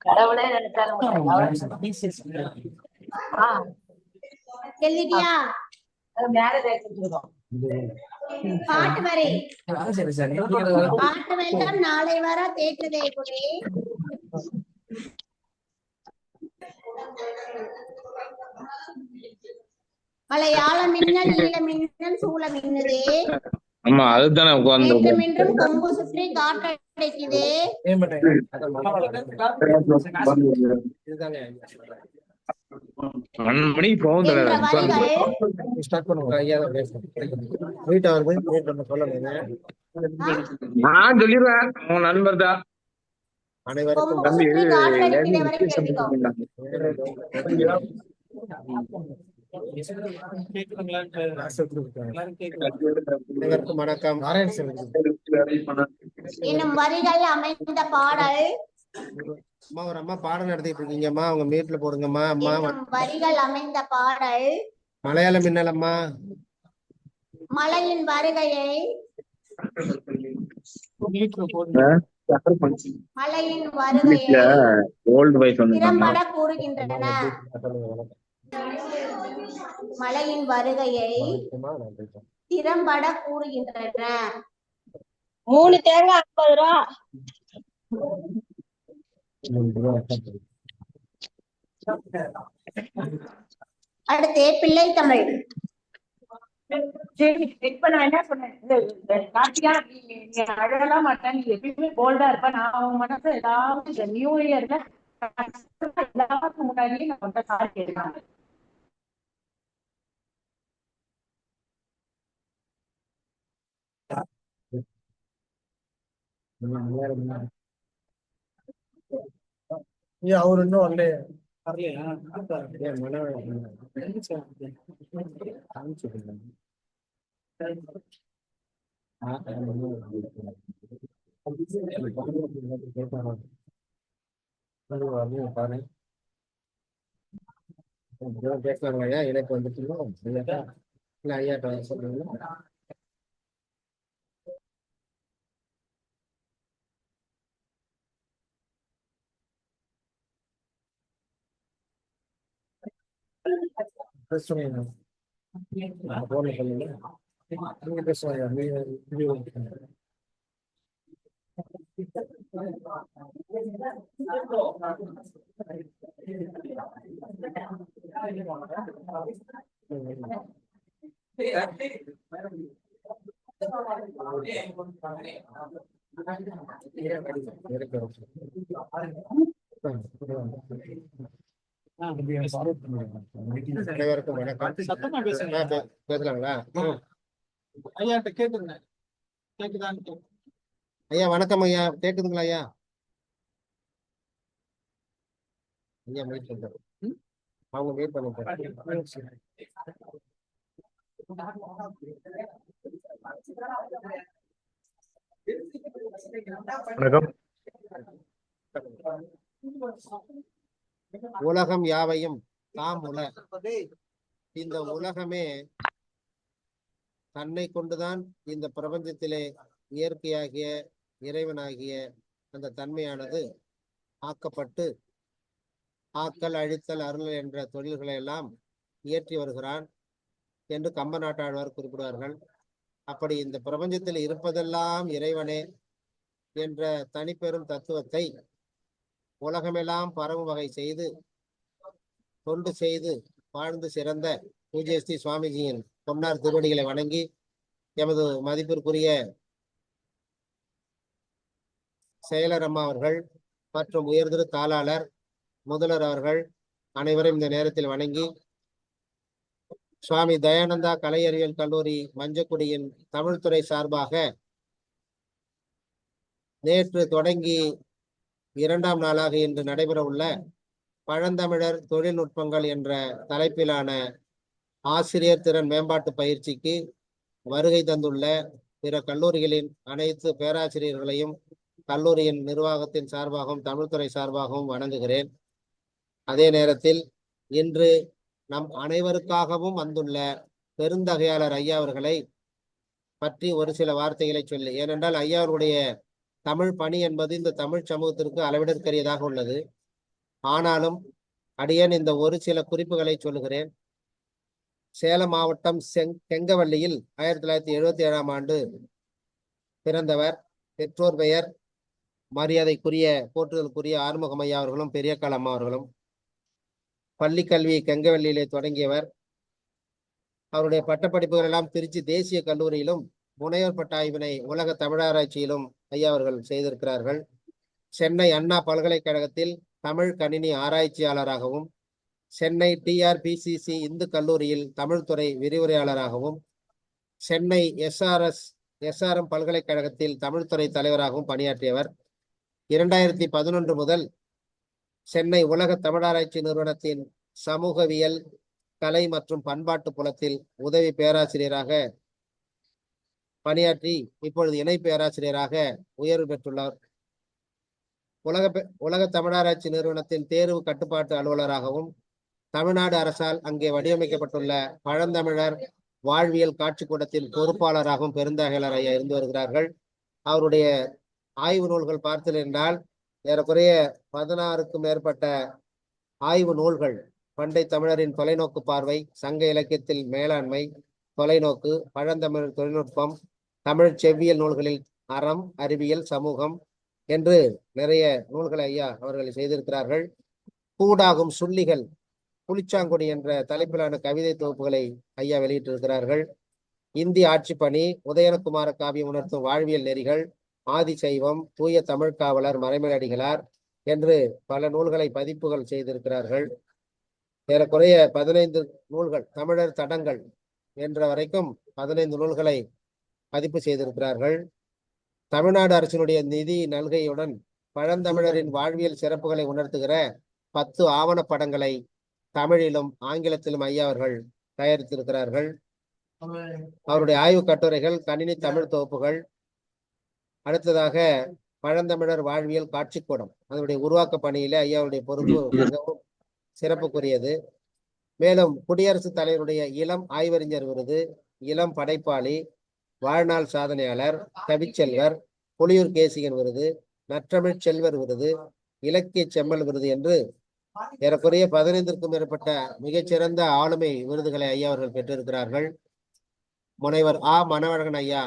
கடவுளே எழுதிட்டியா? பாட்டு வரி பாட்டு வெள்ளம் நாளை வர தேற்றுதே குடி மலையாள மின்னல் ஈழ மின்னல் சூழ மின்னுதே. ஆமா அதுதானே உட்கார்ந்து மீண்டும் கொம்பு சுற்றி காற்றடைக்குதே. நான் சொல்லிடுவேன் உன் நண்பர் தான் அனைவருக்கும் வணக்கம். என்னும் வரிகள் அமைந்த பாடல். அம்மா ஒரு அம்மா பாடம் நடத்திட்டு இருக்கீங்கம்மா, அவங்க மீட்ல போடுங்கம்மா. அம்மா வரிகள் அமைந்த பாடல். மலையாள மின்னலம்மா. மலையின் வருகையை மலையின் வருகையை திறம்பட கூறுகின்றன. மலையின் வருகையை திறம்பட கூறுகின்றன. 3 தேங்காய் 50 ரூபா. அடுத்து பிள்ளை தமிழ். சரி செக் பண்ண என்ன சொன்னேன், கார்த்திகா நீ அழகலாம் மாட்டேன், நீ எப்பயுமே போல்டா இருப்ப. நான் அவன் மனசு ஏதாவது இந்த நியூ இயர்ல எல்லாத்துக்கும் முன்னாடியே நான் வந்து கார் கேட்கலாம். அவரு இன்னும் வரல. பேசலாங்க ஐயா, எனக்கு வந்துட்டு இல்ல ஐயா சொல்றீங்களா? பேசுவாங்க நீங்க பேசுவாங்க. அனைவருக்கும் வணக்கம். பேசலாங்களா ஐயா? கேக்குதுங்க, கேக்குதான்னு ஐயா? வணக்கம் ஐயா, கேக்குதுங்களா ஐயா? ஐயா வெயிட் பண்றாரு, அவங்க வெயிட் பண்ணிட்டு. வணக்கம். உலகம் யாவையும் தாம் உல. இந்த உலகமே தன்னை கொண்டுதான் இந்த பிரபஞ்சத்திலே இயற்கையாகிய இறைவனாகிய அந்த தன்மையானது ஆக்கப்பட்டு ஆக்கல் அழித்தல் அருள் என்ற தொழில்களை எல்லாம் இயற்றி வருகிறான் என்று கம்ப நாட்டாழ்வார் குறிப்பிடுவார்கள். அப்படி இந்த பிரபஞ்சத்தில் இருப்பதெல்லாம் இறைவனே என்ற தனிப்பெரும் தத்துவத்தை உலகமெல்லாம் பரவும் வகை செய்து தொண்டு செய்து வாழ்ந்து சிறந்த பூஜ்ய ஸ்ரீ சுவாமிஜியின் பொன்னார் திருவடிகளை வணங்கி எமது மதிப்பிற்குரிய செயலர் அம்மா அவர்கள் மற்றும் உயர்திரு தாளாளர் முதல்வர் அவர்கள் அனைவரும் இந்த நேரத்தில் வணங்கி சுவாமி தயானந்தா கலை அறிவியல் கல்லூரி மஞ்சக்குடியின் தமிழ்துறை சார்பாக நேற்று தொடங்கி 2ஆம் நாளாக இன்று நடைபெற உள்ள பழந்தமிழர் தொழில்நுட்பங்கள் என்ற தலைப்பிலான ஆசிரியர் திறன் மேம்பாட்டு பயிற்சிக்கு வருகை தந்துள்ள பிற கல்லூரிகளின் அனைத்து பேராசிரியர்களையும் கல்லூரியின் நிர்வாகத்தின் சார்பாகவும் தமிழ்துறை சார்பாகவும் வணங்குகிறேன். அதே நேரத்தில் இன்று நம் அனைவருக்காகவும் வந்துள்ள பெருந்தகையாளர் ஐயா அவர்களை பற்றி ஒரு சில வார்த்தைகளை சொல்லி, ஏனென்றால் ஐயா அவருடைய தமிழ் பணி என்பது இந்த தமிழ் சமூகத்திற்கு அளவிடற்கரியதாக உள்ளது. ஆனாலும் அடியேன் இந்த ஒரு சில குறிப்புகளை சொல்லுகிறேன். சேலம் மாவட்டம் கெங்கவல்லியில் 1977ஆம் ஆண்டு பிறந்தவர். பெற்றோர் பெயர் மரியாதைக்குரிய போற்றுதலுக்குரிய ஆறுமுகம் ஐயா அவர்களும் பெரியக்கால் அம்மா அவர்களும். பள்ளி கல்வி கெங்கவல்லியிலே தொடங்கியவர். அவருடைய பட்டப்படிப்புகள் எல்லாம் திருச்சி தேசிய கல்லூரியிலும் முனைவர் பட்ட ஆய்வினை உலக தமிழாராய்ச்சியிலும் ஐயா அவர்கள் செய்திருக்கிறார்கள். சென்னை அண்ணா பல்கலைக்கழகத்தில் தமிழ் கணினி ஆராய்ச்சியாளராகவும், சென்னை டிஆர்பிசிசி இந்து கல்லூரியில் தமிழ்துறை விரிவுரையாளராகவும், சென்னை எஸ்ஆர்எம் பல்கலைக்கழகத்தில் தமிழ்துறை தலைவராகவும் பணியாற்றியவர். 2011 முதல் சென்னை உலக தமிழாராய்ச்சி நிறுவனத்தின் சமூகவியல், கலை மற்றும் பண்பாட்டு புலத்தில் உதவி பேராசிரியராக பணியாற்றி இப்பொழுது இணை பேராசிரியராக உயர்வு பெற்றுள்ளார். உலக தமிழாராய்ச்சி நிறுவனத்தின் தேர்வு கட்டுப்பாட்டு அலுவலராகவும், தமிழ்நாடு அரசால் அங்கே வடிவமைக்கப்பட்டுள்ள பழந்தமிழர் வாழ்வியல் காட்சிக்கூடத்தின் பொறுப்பாளராகவும் பெருந்தகையாளர் ஐயா இருந்து வருகிறார்கள். அவருடைய ஆய்வு நூல்கள் பார்த்தல் என்றால் ஏறக்குறைய 16க்கும் மேற்பட்ட ஆய்வு நூல்கள். பண்டை தமிழரின் தொலைநோக்கு பார்வை, சங்க இலக்கியத்தில் மேலாண்மை, தொலைநோக்கு, பழந்தமிழர் தொழில்நுட்பம், தமிழ் செவ்வியல் நூல்களில் அறம், அறிவியல், சமூகம் என்று நிறைய நூல்களை ஐயா அவர்கள் செய்திருக்கிறார்கள். கூடாகும் சுள்ளிகள், புலிச்சாங்குடி என்ற தலைப்பிலான கவிதை தொகுப்புகளை ஐயா வெளியிட்டிருக்கிறார்கள். இந்தி ஆட்சி பணி, உதயனகுமார காவியம் உணர்த்தும் வாழ்வியல் நெறிகள், ஆதி சைவம், தூய தமிழ் காவலர் மறைமலடிகளார் என்று பல நூல்களை பதிப்புகள் செய்திருக்கிறார்கள். ஏறக்குறைய 15 நூல்கள், தமிழர் தடங்கள் என்ற வரைக்கும் 15 நூல்களை பதிப்பு செய்திருக்கிறார்கள். தமிழ்நாடு அரசினுடைய நிதி நல்கையுடன் பழந்தமிழரின் வாழ்வியல் சிறப்புகளை உணர்த்துகிற 10 ஆவணப்படங்களை தமிழிலும் ஆங்கிலத்திலும் ஐயா அவர்கள் தயாரித்திருக்கிறார்கள். அவருடைய ஆய்வு கட்டுரைகள், கணினி தமிழ் தொகுப்புகள். அடுத்ததாக பழந்தமிழர் வாழ்வியல் காட்சிக்கூடம், அதனுடைய உருவாக்க பணியிலே ஐயாவுடைய பொறுப்பு மிகவும் சிறப்புக்குரியது. மேலும் குடியரசுத் தலைவருடைய இளம் ஆய்வறிஞர் விருது, இளம் படைப்பாளி, வாழ்நாள் சாதனையாளர், கவிச்செல்வர், புலியூர் கேசிகன் விருது, நற்றமிழ் செல்வர் விருது, இலக்கிய செம்மல் விருது என்று ஏறக்குறைய 15க்கும் மேற்பட்ட மிகச்சிறந்த ஆளுமை விருதுகளை ஐயா அவர்கள் பெற்றிருக்கிறார்கள். முனைவர் மனவழகன் ஐயா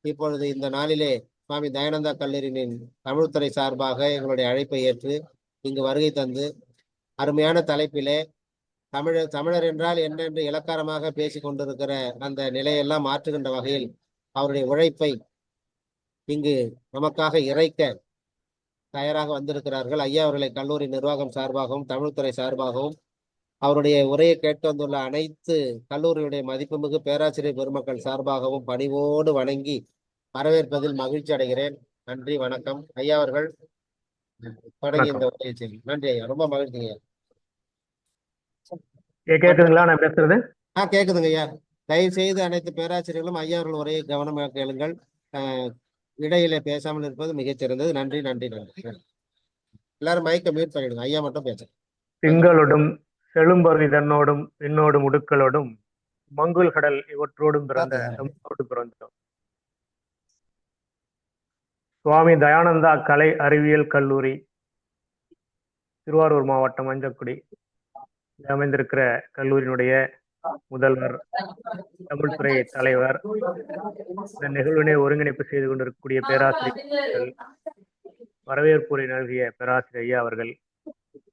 இப்பொழுது இந்த நாளிலே சுவாமி தயானந்தா கல்லூரியின் தமிழ்துறை சார்பாக எங்களுடைய அழைப்பை ஏற்று இங்கு வருகை தந்து அருமையான தலைப்பிலே தமிழர் என்றால் என்னென்று இலக்காரமாக பேசிக் கொண்டிருக்கிற அந்த நிலையெல்லாம் மாற்றுகின்ற வகையில் அவருடைய உழைப்பை இங்கு நமக்காக இறைக்க தயாராக வந்திருக்கிறார்கள். ஐயா அவர்களை கல்லூரி நிர்வாகம் சார்பாகவும் தமிழ்துறை சார்பாகவும் அவருடைய உரையை கேட்டு வந்துள்ள அனைத்து கல்லூரியுடைய மதிப்புமிகு பேராசிரியர் பெருமக்கள் சார்பாகவும் பணிவோடு வணங்கி வரவேற்பதில் மகிழ்ச்சி அடைகிறேன். நன்றி, வணக்கம். ஐயா அவர்கள் தொடங்கி இந்த உரையை செய்யும். நன்றி ஐயா, ரொம்ப மகிழ்ச்சிங்க. கேக்குதுங்களா நான் பேசுறது? கேக்குதுங்க ஐயா. தயவு செய்து அனைத்து பேராசிரியர்களும் ஐயா அவர்கள் உரையை கவனமாக கேளுங்கள். இடையில பேசாமல் இருப்பது மிகச்சிறந்தது. நன்றி நன்றி நன்றி. எல்லாரும் மைக்க மியூட் பண்ணிடுங்க, ஐயா மட்டும் பேச. திங்களோடும் செழும்பருதி தன்னோடும் விண்ணோடும் உடுக்களோடும் மங்குல் கடல் இவற்றோடும் பிறந்த பிறந்தோம். சுவாமி தயானந்தா கலை அறிவியல் கல்லூரி, திருவாரூர் மாவட்டம் மஞ்சக்குடி அமைந்திருக்கிற கல்லூரியினுடைய முதல்வர், தமிழ்துறை தலைவர், இந்த நிகழ்வினை ஒருங்கிணைப்பு செய்து கொண்டிருக்கக்கூடிய பேராசிரியர்கள், வரவேற்புரை நல்கிய பேராசிரியர் ஐயா அவர்கள்,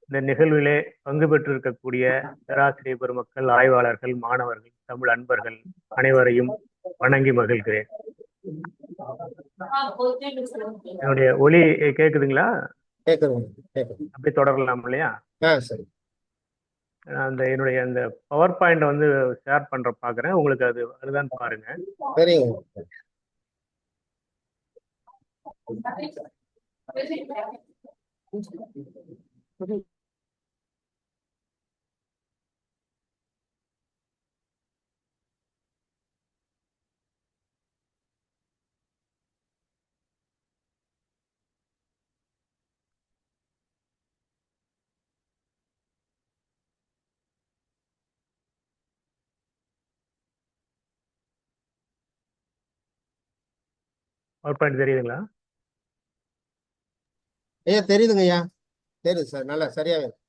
இந்த நிகழ்விலே பங்கு பெற்றிருக்கக்கூடிய பேராசிரியர் பெருமக்கள், ஆய்வாளர்கள், மாணவர்கள், தமிழ் அன்பர்கள் அனைவரையும் வணங்கி மகிழ்கிறேன். என்னுடைய ஒலி கேக்குதுங்களா? அப்படி தொடரலாம் இல்லையா? சரி. அந்த என்னுடைய அந்த பவர் பாயிண்ட் வந்து ஷேர் பண்ற பாக்குறேன், உங்களுக்கு அதுதான் பாருங்க. சரி. பவர் பாயிண்ட் தெரியுதுங்களா? ஐயா தெரியுதுங்க ஐயா, தெரியுது சார், நல்லா சரியாவே இருக்கு.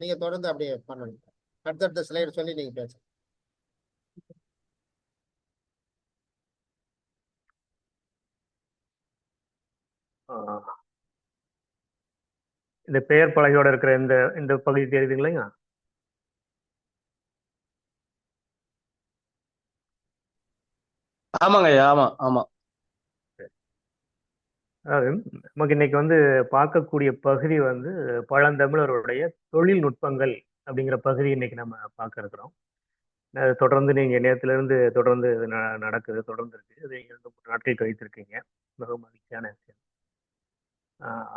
நீங்க தொடர்ந்து அப்படியே பண்ணுங்க, அடுத்தடுத்த ஸ்லைடு சொல்லி நீங்க பேசுங்க. இந்த பெயர் பலகையோட இருக்கிற இந்த இந்த பகுதி தெரியுதுங்களா? ஆமாங்க ஐயா, ஆமா ஆமா. அதாவது நமக்கு இன்னைக்கு வந்து பார்க்கக்கூடிய பகுதி வந்து பழந்தமிழருடைய தொழில்நுட்பங்கள் அப்படிங்கிற பகுதி இன்னைக்கு நம்ம பார்க்க இருக்கிறோம். அது தொடர்ந்து நீங்க நேரத்துல இருந்து தொடர்ந்து நடக்குது, தொடர்ந்து இருக்கு. இது 2-3 நாட்கள் கழித்திருக்கீங்க, மிக மகிழ்ச்சியான விஷயம்.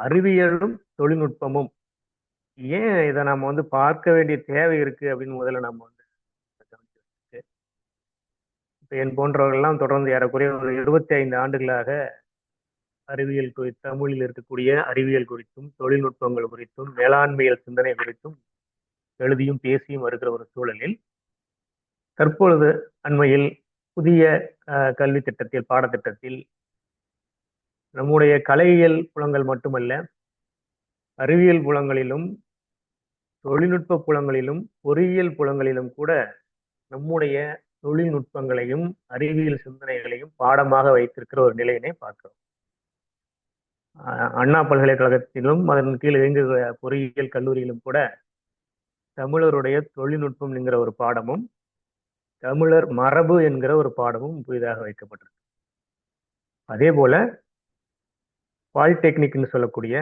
அறிவியலும் தொழில்நுட்பமும் ஏன் இதை நம்ம வந்து பார்க்க வேண்டிய தேவை இருக்கு அப்படின்னு முதல்ல நம்ம வந்து கவனிச்சு, இப்போ என் போன்றவர்கள்லாம் தொடர்ந்து ஏறக்குறைய ஒரு 25 ஆண்டுகளாக அறிவியல் தமிழில் இருக்கக்கூடிய அறிவியல் குறித்தும் தொழில்நுட்பங்கள் குறித்தும் மேலாண்மையல் சிந்தனை குறித்தும் எழுதியும் பேசியும் வருகிற ஒரு சூழலில் தற்பொழுது அண்மையில் புதிய கல்வி திட்டத்தில் பாடத்திட்டத்தில் நம்முடைய கலையியல் புலங்கள் மட்டுமல்ல, அறிவியல் புலங்களிலும் தொழில்நுட்ப புலங்களிலும் பொறியியல் புலங்களிலும் கூட நம்முடைய தொழில்நுட்பங்களையும் அறிவியல் சிந்தனைகளையும் பாடமாக வைத்திருக்கிற ஒரு நிலையினை பார்க்கிறோம். அண்ணா பல்கலைக்கழகத்திலும் அதன் கீழ் இயங்குகிற பொறியியல் கல்லூரியிலும் கூட தமிழருடைய தொழில்நுட்பம் என்கிற ஒரு பாடமும் தமிழர் மரபு என்கிற ஒரு பாடமும் புதிதாக வைக்கப்பட்டிருக்கு. அதே போல பாலிடெக்னிக்னு சொல்லக்கூடிய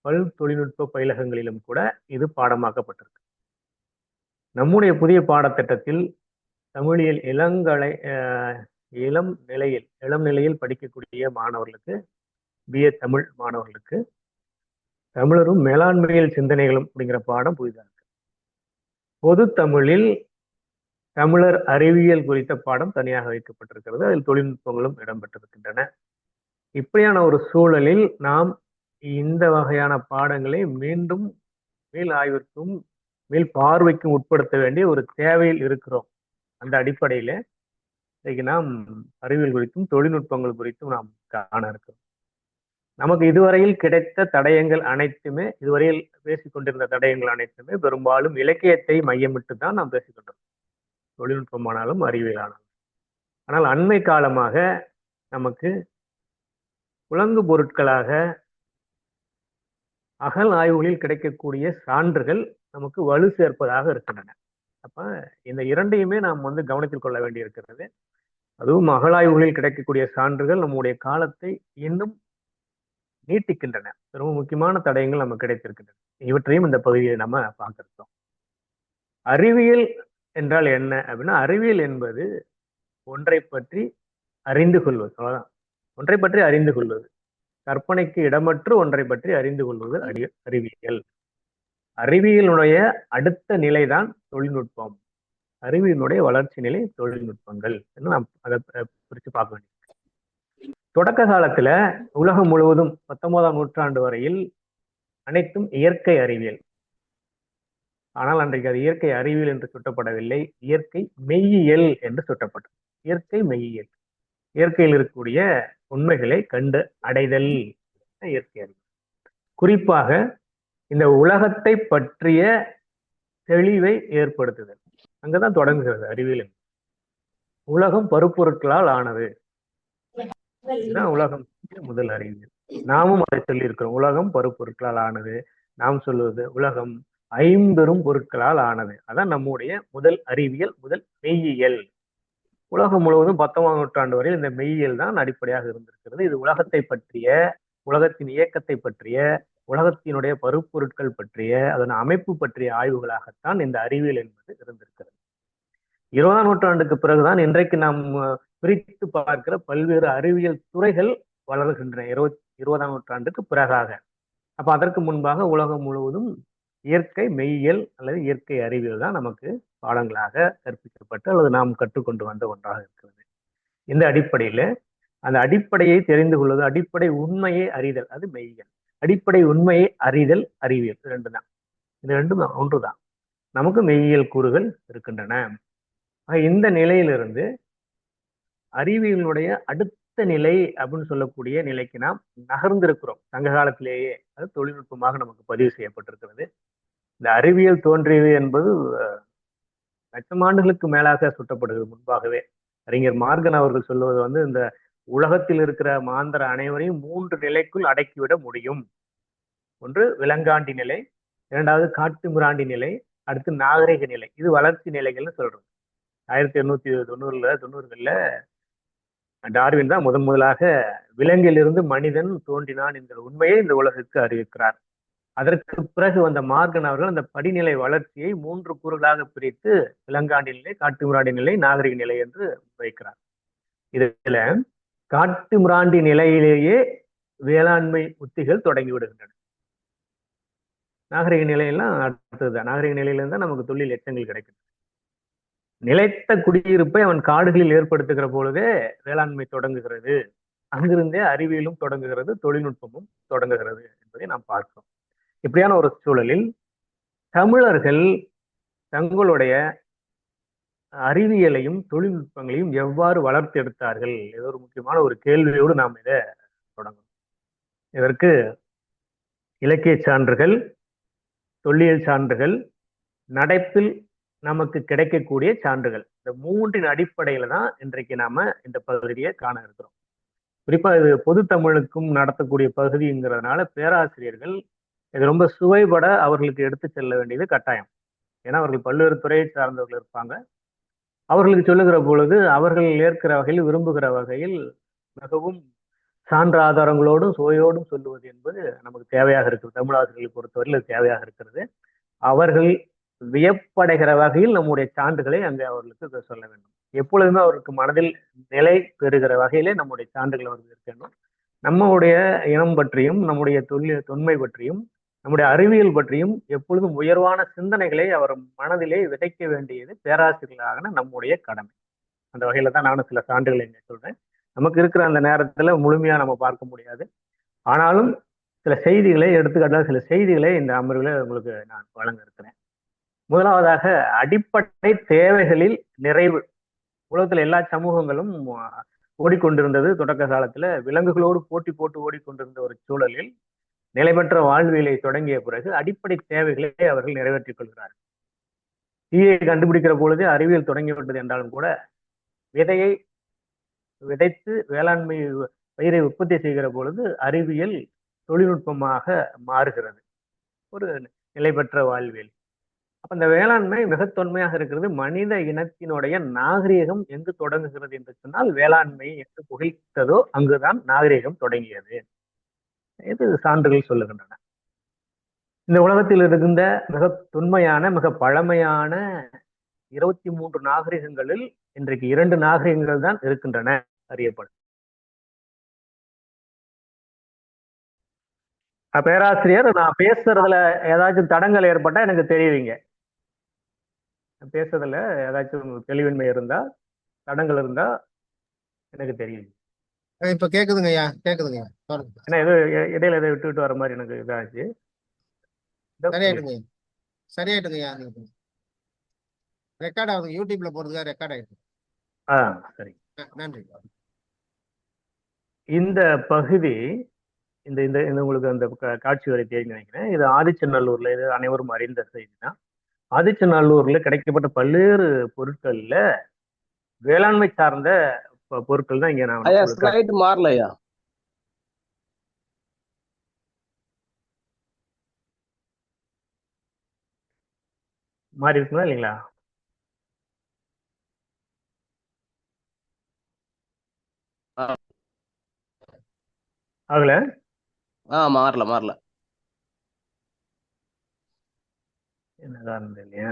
பல் தொழில்நுட்ப பயிலகங்களிலும் கூட இது பாடமாக்கப்பட்டிருக்கு. நம்முடைய புதிய பாடத்திட்டத்தில் தமிழியல் இளம் நிலையில் படிக்கக்கூடிய மாணவர்களுக்கு, பிஏ தமிழ் மாணவர்களுக்கு தமிழரும் மேலாண்மையியல் சிந்தனைகளும் அப்படிங்கிற பாடம் புதிதாக இருக்கு. பொது தமிழில் தமிழர் அறிவியல் குறித்த பாடம் தனியாக வைக்கப்பட்டிருக்கிறது, அதில் தொழில்நுட்பங்களும் இடம்பெற்றிருக்கின்றன. இப்படியான ஒரு சூழலில் நாம் இந்த வகையான பாடங்களை மீண்டும் மேல் ஆய்விற்கும் மேல் பார்வைக்கும் உட்படுத்த வேண்டிய ஒரு தேவையில் இருக்கிறோம். அந்த அடிப்படையில இன்னைக்கு நாம் அறிவியல் குறித்தும் தொழில்நுட்பங்கள் குறித்தும் நாம் காண இருக்கிறோம். நமக்கு இதுவரையில் கிடைத்த தடயங்கள் அனைத்துமே, இதுவரையில் பேசிக்கொண்டிருந்த தடயங்கள் அனைத்துமே பெரும்பாலும் இலக்கியத்தை மையமிட்டு தான் நாம் பேசிக்கொண்டோம், தொழில்நுட்பமானாலும் அறிவியலானாலும். ஆனால் அண்மை காலமாக நமக்கு புலங்கு பொருட்களாக அகல் ஆய்வுகளில் கிடைக்கக்கூடிய சான்றுகள் நமக்கு வலு சேர்ப்பதாக இருக்கின்றன. அப்ப இந்த இரண்டையுமே நாம் வந்து கவனத்தில் கொள்ள வேண்டி இருக்கிறது. அதுவும் அகழாய்வுகளில் கிடைக்கக்கூடிய சான்றுகள் நம்முடைய காலத்தை இன்னும் நீட்டிக்கின்றன. ரொம்ப முக்கியமான தடயங்கள் நமக்கு கிடைத்திருக்கின்றன. இவற்றையும் இந்த பகுதியை நம்ம பார்க்கிறோம். அறிவியல் என்றால் என்ன அப்படின்னா, அறிவியல் என்பது ஒன்றை பற்றி அறிந்து கொள்வது, அவ்வளவுதான். ஒன்றை பற்றி அறிந்து கொள்வது, கற்பனைக்கு இடமற்று ஒன்றை பற்றி அறிந்து கொள்வது அறிவியல். அறிவியலுடைய அடுத்த நிலைதான் தொழில்நுட்பம். அறிவியலுடைய வளர்ச்சி நிலை தொழில்நுட்பங்கள் என்று நாம் அதை பிரித்து பார்க்க வேண்டியது. தொடக்க காலத்துல உலகம் முழுவதும் 19ஆம் நூற்றாண்டு வரையில் அனைத்தும் இயற்கை அறிவியல். ஆனால் அன்றைக்கு அது இயற்கை அறிவியல் என்று சுட்டப்படவில்லை, இயற்கை மெய்யியல் என்று சுட்டப்பட்டது. இயற்கை மெய்யியல், இயற்கையில் இருக்கக்கூடிய உண்மைகளை கண்டு அடைதல் இயற்கை அறிவியல். குறிப்பாக இந்த உலகத்தை பற்றிய தெளிவை ஏற்படுத்துதல், அங்கதான் தொடங்குகிறது அறிவியல். உலகம் பருப்பொருட்களால் ஆனது, உலகம் முதல் அறிவியல். நாமும் அதை சொல்லி இருக்கிறோம், உலகம் பருப்பொருட்களால் ஆனது. நாம் சொல்லுவது உலகம் ஐம்பெரும் பொருட்களால் ஆனது. அதான் நம்முடைய முதல் அறிவியல், முதல் மெய்யியல். உலகம் முழுவதும் 19ஆம் நூற்றாண்டு வரையில் இந்த மெய்யியல் தான் அடிப்படையாக இருந்திருக்கிறது. இது உலகத்தை பற்றிய, உலகத்தின் இயக்கத்தை பற்றிய, உலகத்தினுடைய பருப்பொருட்கள் பற்றிய, அதன் அமைப்பு பற்றிய ஆய்வுகளாகத்தான் இந்த அறிவியல் என்பது இருந்திருக்கிறது. 20ஆம் நூற்றாண்டுக்கு பிறகுதான் இன்றைக்கு நாம் பிரித்து பார்க்கிற பல்வேறு அறிவியல் துறைகள் வளர்கின்றன, 20ஆம் நூற்றாண்டுக்கு பிறகாக. அப்ப அதற்கு முன்பாக உலகம் முழுவதும் இயற்கை மெய்யியல் அல்லது இயற்கை அறிவியல் தான் நமக்கு பாடங்களாக கற்பிக்கப்பட்டு அல்லது நாம் கற்றுக்கொண்டு வந்த ஒன்றாக இருக்கிறது. இந்த அடிப்படையில அந்த அடிப்படையை தெரிந்து கொள்வது, அடிப்படை உண்மையை அறிதல், அது மெய்யியல். அடிப்படை உண்மையை அறிதல் அறிவியல், இது ரெண்டும் ஒன்றுதான். நமக்கு மெய்யியல் கூறுகள் இருக்கின்றன. இந்த நிலையிலிருந்து அறிவியலுடைய அடுத்த நிலை அப்படின்னு சொல்லக்கூடிய நிலைக்கு நாம் நகர்ந்திருக்கிறோம். சங்க காலத்திலேயே அது தொழில்நுட்பமாக நமக்கு பதிவு செய்யப்பட்டிருக்கிறது. இந்த அறிவியல் தோன்றியது என்பது லட்சம் ஆண்டுகளுக்கு மேலாக சுட்டப்படுகிறது முன்பாகவே. அறிஞர் மார்கன் அவர்கள் சொல்லுவது வந்து, இந்த உலகத்தில் இருக்கிற மாந்தர் அனைவரையும் 3 நிலைக்குள் அடக்கிவிட முடியும். ஒன்று விலங்காண்டி நிலை, இரண்டாவது காட்டுமிராண்டி நிலை, அடுத்து நாகரிக நிலை. இது வளர்ச்சி நிலைகள்னு சொல்றோம். 1890களில் டார்வின் தான் முதலாக விலங்கிலிருந்து மனிதன் தோன்றினான் என்கிற உண்மையை இந்த உலகிற்கு அறிவிக்கிறார். அதற்கு பிறகு வந்த மார்கன் அவர்கள் அந்த படிநிலை வளர்ச்சியை 3 கூறுகளாக பிரித்து விலங்காண்டி நிலை, காட்டுமிராண்டி நிலை, நாகரிக நிலை என்று வைக்கிறார். இதுல காட்டுமிராண்டி நிலையிலேயே வேளாண்மை உத்திகள் தொடங்கி விடுகின்றன. நாகரிக நிலையெல்லாம் அடுத்ததுதான். நாகரிக நிலையிலிருந்து தான் நமக்கு தொழில் எச்சங்கள் கிடைக்கும். நிலைத்த குடியிருப்பை அவன் காடுகளில் ஏற்படுத்துகிற பொழுதே வேளாண்மை தொடங்குகிறது. அங்கிருந்தே அறிவியலும் தொடங்குகிறது, தொழில்நுட்பமும் தொடங்குகிறது என்பதை நாம் பார்க்கிறோம். இப்படியான ஒரு சூழலில் தமிழர்கள் தங்களுடைய அறிவியலையும் தொழில்நுட்பங்களையும் எவ்வாறு வளர்த்து எடுத்தார்கள்? ஏதோ ஒரு முக்கியமான ஒரு கேள்வியோடு நாம் இதை தொடங்கணும். இதற்கு இலக்கிய சான்றுகள், தொல்லியல் சான்றுகள், நடைப்பில் நமக்கு கிடைக்கக்கூடிய சான்றுகள், இந்த 3 அடிப்படையில தான் இன்றைக்கு நாம இந்த பகுதியை காண இருக்கிறோம். குறிப்பா இது பொது தமிழுக்கும் நடத்தக்கூடிய பகுதிங்கிறதுனால பேராசிரியர்கள் இது ரொம்ப சுவைபட அவர்களுக்கு எடுத்து செல்ல வேண்டியது கட்டாயம். ஏன்னா அவர்கள் பல்வேறு துறையை சார்ந்தவர்கள் இருப்பாங்க. அவர்களுக்கு சொல்லுகிற பொழுது அவர்கள் ஏற்கிற வகையில், விரும்புகிற வகையில் மிகவும் சான்ற ஆதாரங்களோடும் சுவையோடும் சொல்லுவது என்பது நமக்கு தேவையாக இருக்கிறது. தமிழாசிரியர்களை பொறுத்தவரையில் தேவையாக இருக்கிறது. அவர்கள் வியப்படைகிற வகையில் நம்முடைய சான்றுகளை அங்கே அவர்களுக்கு சொல்ல வேண்டும். எப்பொழுதுமே அவருக்கு மனதில் நிலை பெறுகிற வகையிலே நம்முடைய சான்றுகள் அவர்கள் இருக்கணும். நம்முடைய இனம் பற்றியும், நம்முடைய தொன்மை பற்றியும், நம்முடைய அறிவியல் பற்றியும் எப்பொழுதும் உயர்வான சிந்தனைகளை அவர் மனதிலே விதைக்க வேண்டியது பேராசிரியர்களாக நம்முடைய கடமை. அந்த வகையில தான் நானும் சில சான்றுகளை இங்க சொல்றேன். நமக்கு இருக்கிற அந்த நேரத்துல முழுமையா நம்ம பார்க்க முடியாது. ஆனாலும் சில செய்திகளை, எடுத்துக்காட்டாக சில செய்திகளை இந்த அமர்வில் உங்களுக்கு நான் வழங்க இருக்கிறேன். முதலாவதாக, அடிப்படை தேவைகளில் நிறைவு. உலகத்துல எல்லா சமூகங்களும் ஓடிக்கொண்டிருந்தது. தொடக்க காலத்துல விலங்குகளோடு போட்டி போட்டு ஓடிக்கொண்டிருந்த ஒரு சூழலில் நிலைபெற்ற வாழ்வியலை தொடங்கிய பிறகு அடிப்படை தேவைகளை அவர்கள் நிறைவேற்றிக் கொள்கிறார்கள். தீயை கண்டுபிடிக்கிற பொழுதே அறிவியல் தொடங்கிவிட்டது என்றாலும் கூட விதையை விதைத்து வேளாண்மை பயிரை உற்பத்தி செய்கிற பொழுது அறிவியல் தொழில்நுட்பமாக மாறுகிறது. ஒரு நிலைபெற்ற வாழ்வியல். அப்ப இந்த வேளாண்மை மிக தொன்மையாக இருக்கிறது. மனித இனத்தினுடைய நாகரீகம் எங்கு தொடங்குகிறது என்று சொன்னால், வேளாண்மை எங்கு புகைத்ததோ அங்குதான் நாகரீகம் தொடங்கியது. இது சான்றுகள் சொல்லுகின்றன. இந்த உலகத்தில் இருந்த மிக தொன்மையான, மிக பழமையான 23 நாகரிகங்களில் இன்றைக்கு 2 நாகரிகங்கள் தான் இருக்கின்றன அறியப்படும். பேராசிரியர், நான் பேசுறதுல ஏதாச்சும் தடங்கள் ஏற்பட்டா எனக்கு தெரிவிங்க. பேசுறதுல ஏதாச்சும் தெளிவின்மை இருந்தா, தடங்கள் இருந்தா எனக்கு தெரியும். இப்ப கேக்குதுங்க ஐயா, கேக்குதுங்க. ஏன்னா ஏதோ இடையில எதை விட்டு வர மாதிரி எனக்கு இதாச்சு. சரியாயிட்டுங்க, சரியாயிட்டுங்க ஐயா. ரெக்கார்ட் ஆகுது, யூடியூப்ல போறதுக்காக ரெக்கார்ட் ஆயிட்டு. சரி, நன்றி. இந்த பகுதி இந்த இந்த உங்களுக்கு அந்த காட்சி வரை தெரியும் நினைக்கிறேன். இது ஆதிச்சநல்லூர்ல, இது அனைவரும் அறிந்த செய்தி தான். ஆதிச்சநல்லூர்ல கிடைக்கப்பட்ட பல்வேறு பொருட்கள்ல வேளாண்மை சார்ந்த பொருட்கள் தான் இங்க நான் மாறலையா மாறி இருக்குங்களா இல்லைங்களா? ஆகல, மாறல என்னதான் இல்லையா?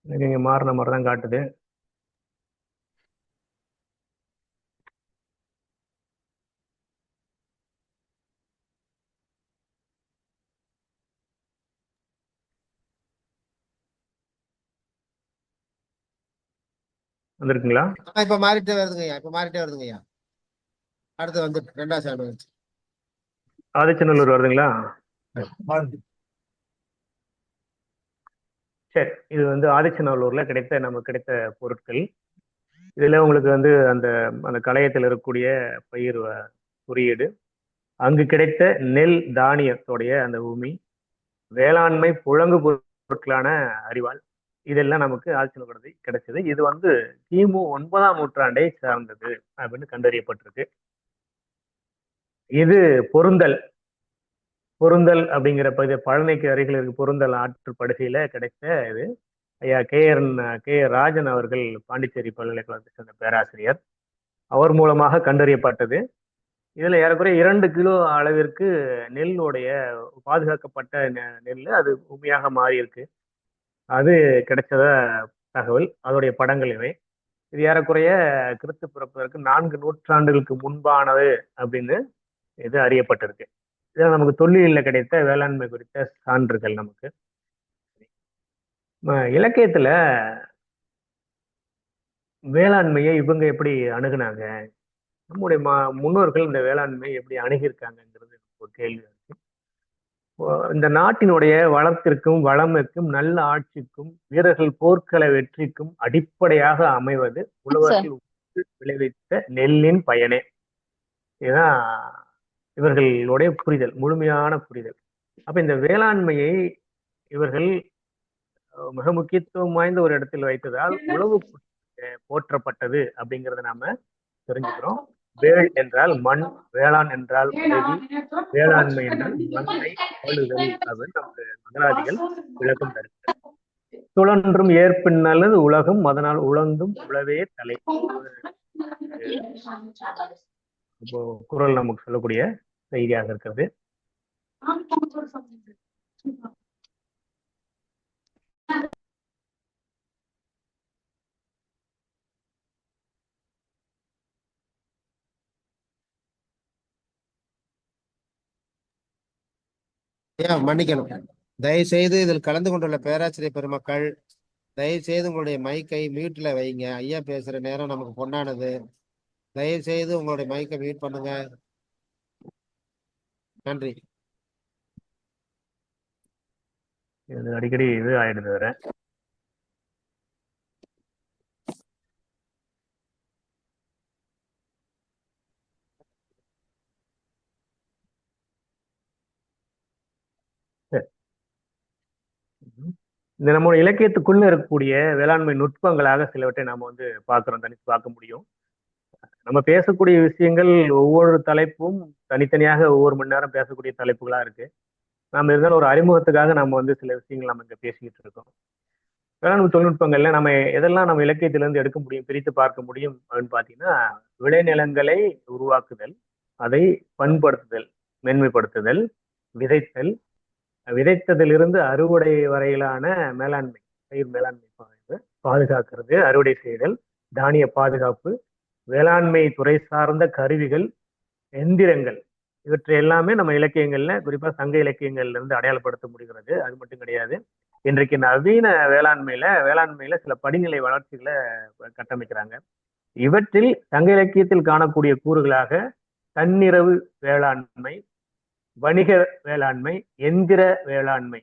எனக்கு இங்க மாறின மாதிரி தான் காட்டுது. வந்திருக்குங்களா? இப்ப மாறிட்டே வருதுங்கய்யா, இப்ப மாறிட்டே வருதுங்கய்யா. அடுத்து வந்து 2வது சான்று வந்துச்சு. ஆதிச்சநல்லூர் வருதுங்களா? சரி, இது வந்து ஆதிச்சநல்லூர்ல நமக்கு கிடைத்த பொருட்கள். இதுல உங்களுக்கு வந்து அந்த அந்த களையத்தில் இருக்கக்கூடிய பயிர் குறியீடு, அங்கு கிடைத்த நெல் தானியத்தோடைய அந்த உமி, வேளாண்மை புழங்கு பொருட்களான அறிவாள், இதெல்லாம் நமக்கு ஆதிச்சநல்லூர் கிடைச்சது. இது வந்து கிமு 9ஆம் நூற்றாண்டை சார்ந்தது அப்படின்னு கண்டறியப்பட்டிருக்கு. இது பொருந்தல் அப்படிங்கிற பகுதி, பழனிக்கு அருகில் இருக்கு பொருந்தல் ஆற்று படுகையில கிடைத்த இது. ஐயா கே ராஜன் அவர்கள் பாண்டிச்சேரி பல்கலைக்கழகத்தை சேர்ந்த பேராசிரியர், அவர் மூலமாக கண்டறியப்பட்டது. இதுல ஏறக்குறைய 2 கிலோ அளவிற்கு நெல்லுடைய பாதுகாக்கப்பட்ட நெல் அது உண்மையாக மாறி இருக்கு. அது கிடைச்சத தகவல், அதோடைய படங்கள் இவை. இது ஏறக்குறைய கிறிஸ்து பிறப்பதற்கு 4 நூற்றாண்டுகளுக்கு முன்பானது அப்படின்னு இது அறியப்பட்டிருக்கு. இதெல்லாம் நமக்கு தொல்லியல்ல கிடைத்த வேளாண்மை குறித்த சான்றுகள். நமக்கு இலக்கியத்துல வேளாண்மையை இவங்க எப்படி அணுகுனாங்க, நம்முடைய முன்னோர்கள் இந்த வேளாண்மையை எப்படி அணுகியிருக்காங்கிறது ஒரு கேள்வி இருக்கு. இந்த நாட்டினுடைய வளத்திற்கும் வளமைக்கும் நல்ல ஆட்சிக்கும் வீரர்கள் போர்க்கள வெற்றிக்கும் அடிப்படையாக அமைவது உழவர்கள் விளைவித்த நெல்லின் பயனே. இதுதான் இவர்களுடைய புரிதல், முழுமையான புரிதல். அப்ப இந்த வேளாண்மையை இவர்கள் மிக முக்கியத்துவம் வாய்ந்த ஒரு இடத்தில் வைத்ததால் உழவு போற்றப்பட்டது அப்படிங்கிறத நாம தெரிஞ்சுக்கிறோம். வேள் என்றால் மண், வேளாண் என்றால் உதவி, வேளாண்மை என்றால் மண்ணை ஆளுதல் அப்படின்னு நமக்கு மகராதிகள் விளக்கம் தருகிறது. சுழன்றும் ஏற்பின்னல்லது உலகம், அதனால் உழந்தும் உழவே தலை. இப்போ குறள் நமக்கு சொல்லக்கூடிய செய்தியாக இருக்கிறது. மன்னிக்கணும், தயவு செய்து இதில் கலந்து கொண்டுள்ள பேராசிரியர் பெருமக்கள் தயவு செய்து உங்களுடைய மைக்கை மியூட்ல வைங்க. ஐயா பேசுற நேரம் நமக்கு பொன்னானது. தயவு செய்து உங்களுடைய மைக்கை மியூட் பண்ணுங்க. நன்றி. அடிக்கடி இது ஆயிடுது வேற. இந்த நம்ம இலக்கியத்துக்குள்ள இருக்கக்கூடிய வேளாண்மை நுட்பங்களாக சிலவற்றை நாம வந்து பார்க்கிறோம், தனித்து பார்க்க முடியும். நம்ம பேசக்கூடிய விஷயங்கள் ஒவ்வொரு தலைப்பும் தனித்தனியாக ஒவ்வொரு மணி நேரம் பேசக்கூடிய தலைப்புகளா இருக்கு. நாம இருந்தாலும் ஒரு அறிமுகத்துக்காக நம்ம வந்து சில விஷயங்கள் நம்ம இங்க பேசிக்கிட்டு இருக்கோம். வேளாண்மை தொழில்நுட்பங்கள்ல நம்ம எதெல்லாம் நம்ம இலக்கியத்திலிருந்து எடுக்க முடியும், பிரித்து பார்க்க முடியும் அப்படின்னு பாத்தீங்கன்னா, விளைநிலங்களை உருவாக்குதல், அதை பண்படுத்துதல், மேன்மைப்படுத்துதல், விதைத்தல், விதைத்ததிலிருந்து அறுவடை வரையிலான மேலாண்மை, பயிர் மேலாண்மை பாதுகாக்கிறது, அறுவடை செய்தல், தானிய பாதுகாப்பு, வேளாண்மை துறை சார்ந்த கருவிகள், எந்திரங்கள், இவற்றை எல்லாமே நம்ம இலக்கியங்கள்ல, குறிப்பா சங்க இலக்கியங்கள்ல இருந்து அடையாளப்படுத்த முடிகிறது. அது மட்டும் கிடையாது, இன்றைக்கு நவீன வேளாண்மையில சில படிநிலை வளர்ச்சிகளை கட்டமைக்கிறாங்க. இவற்றில் சங்க இலக்கியத்தில் காணக்கூடிய கூறுகளாக தன்னிறவு வேளாண்மை, வணிக வேளாண்மை, எந்திர வேளாண்மை,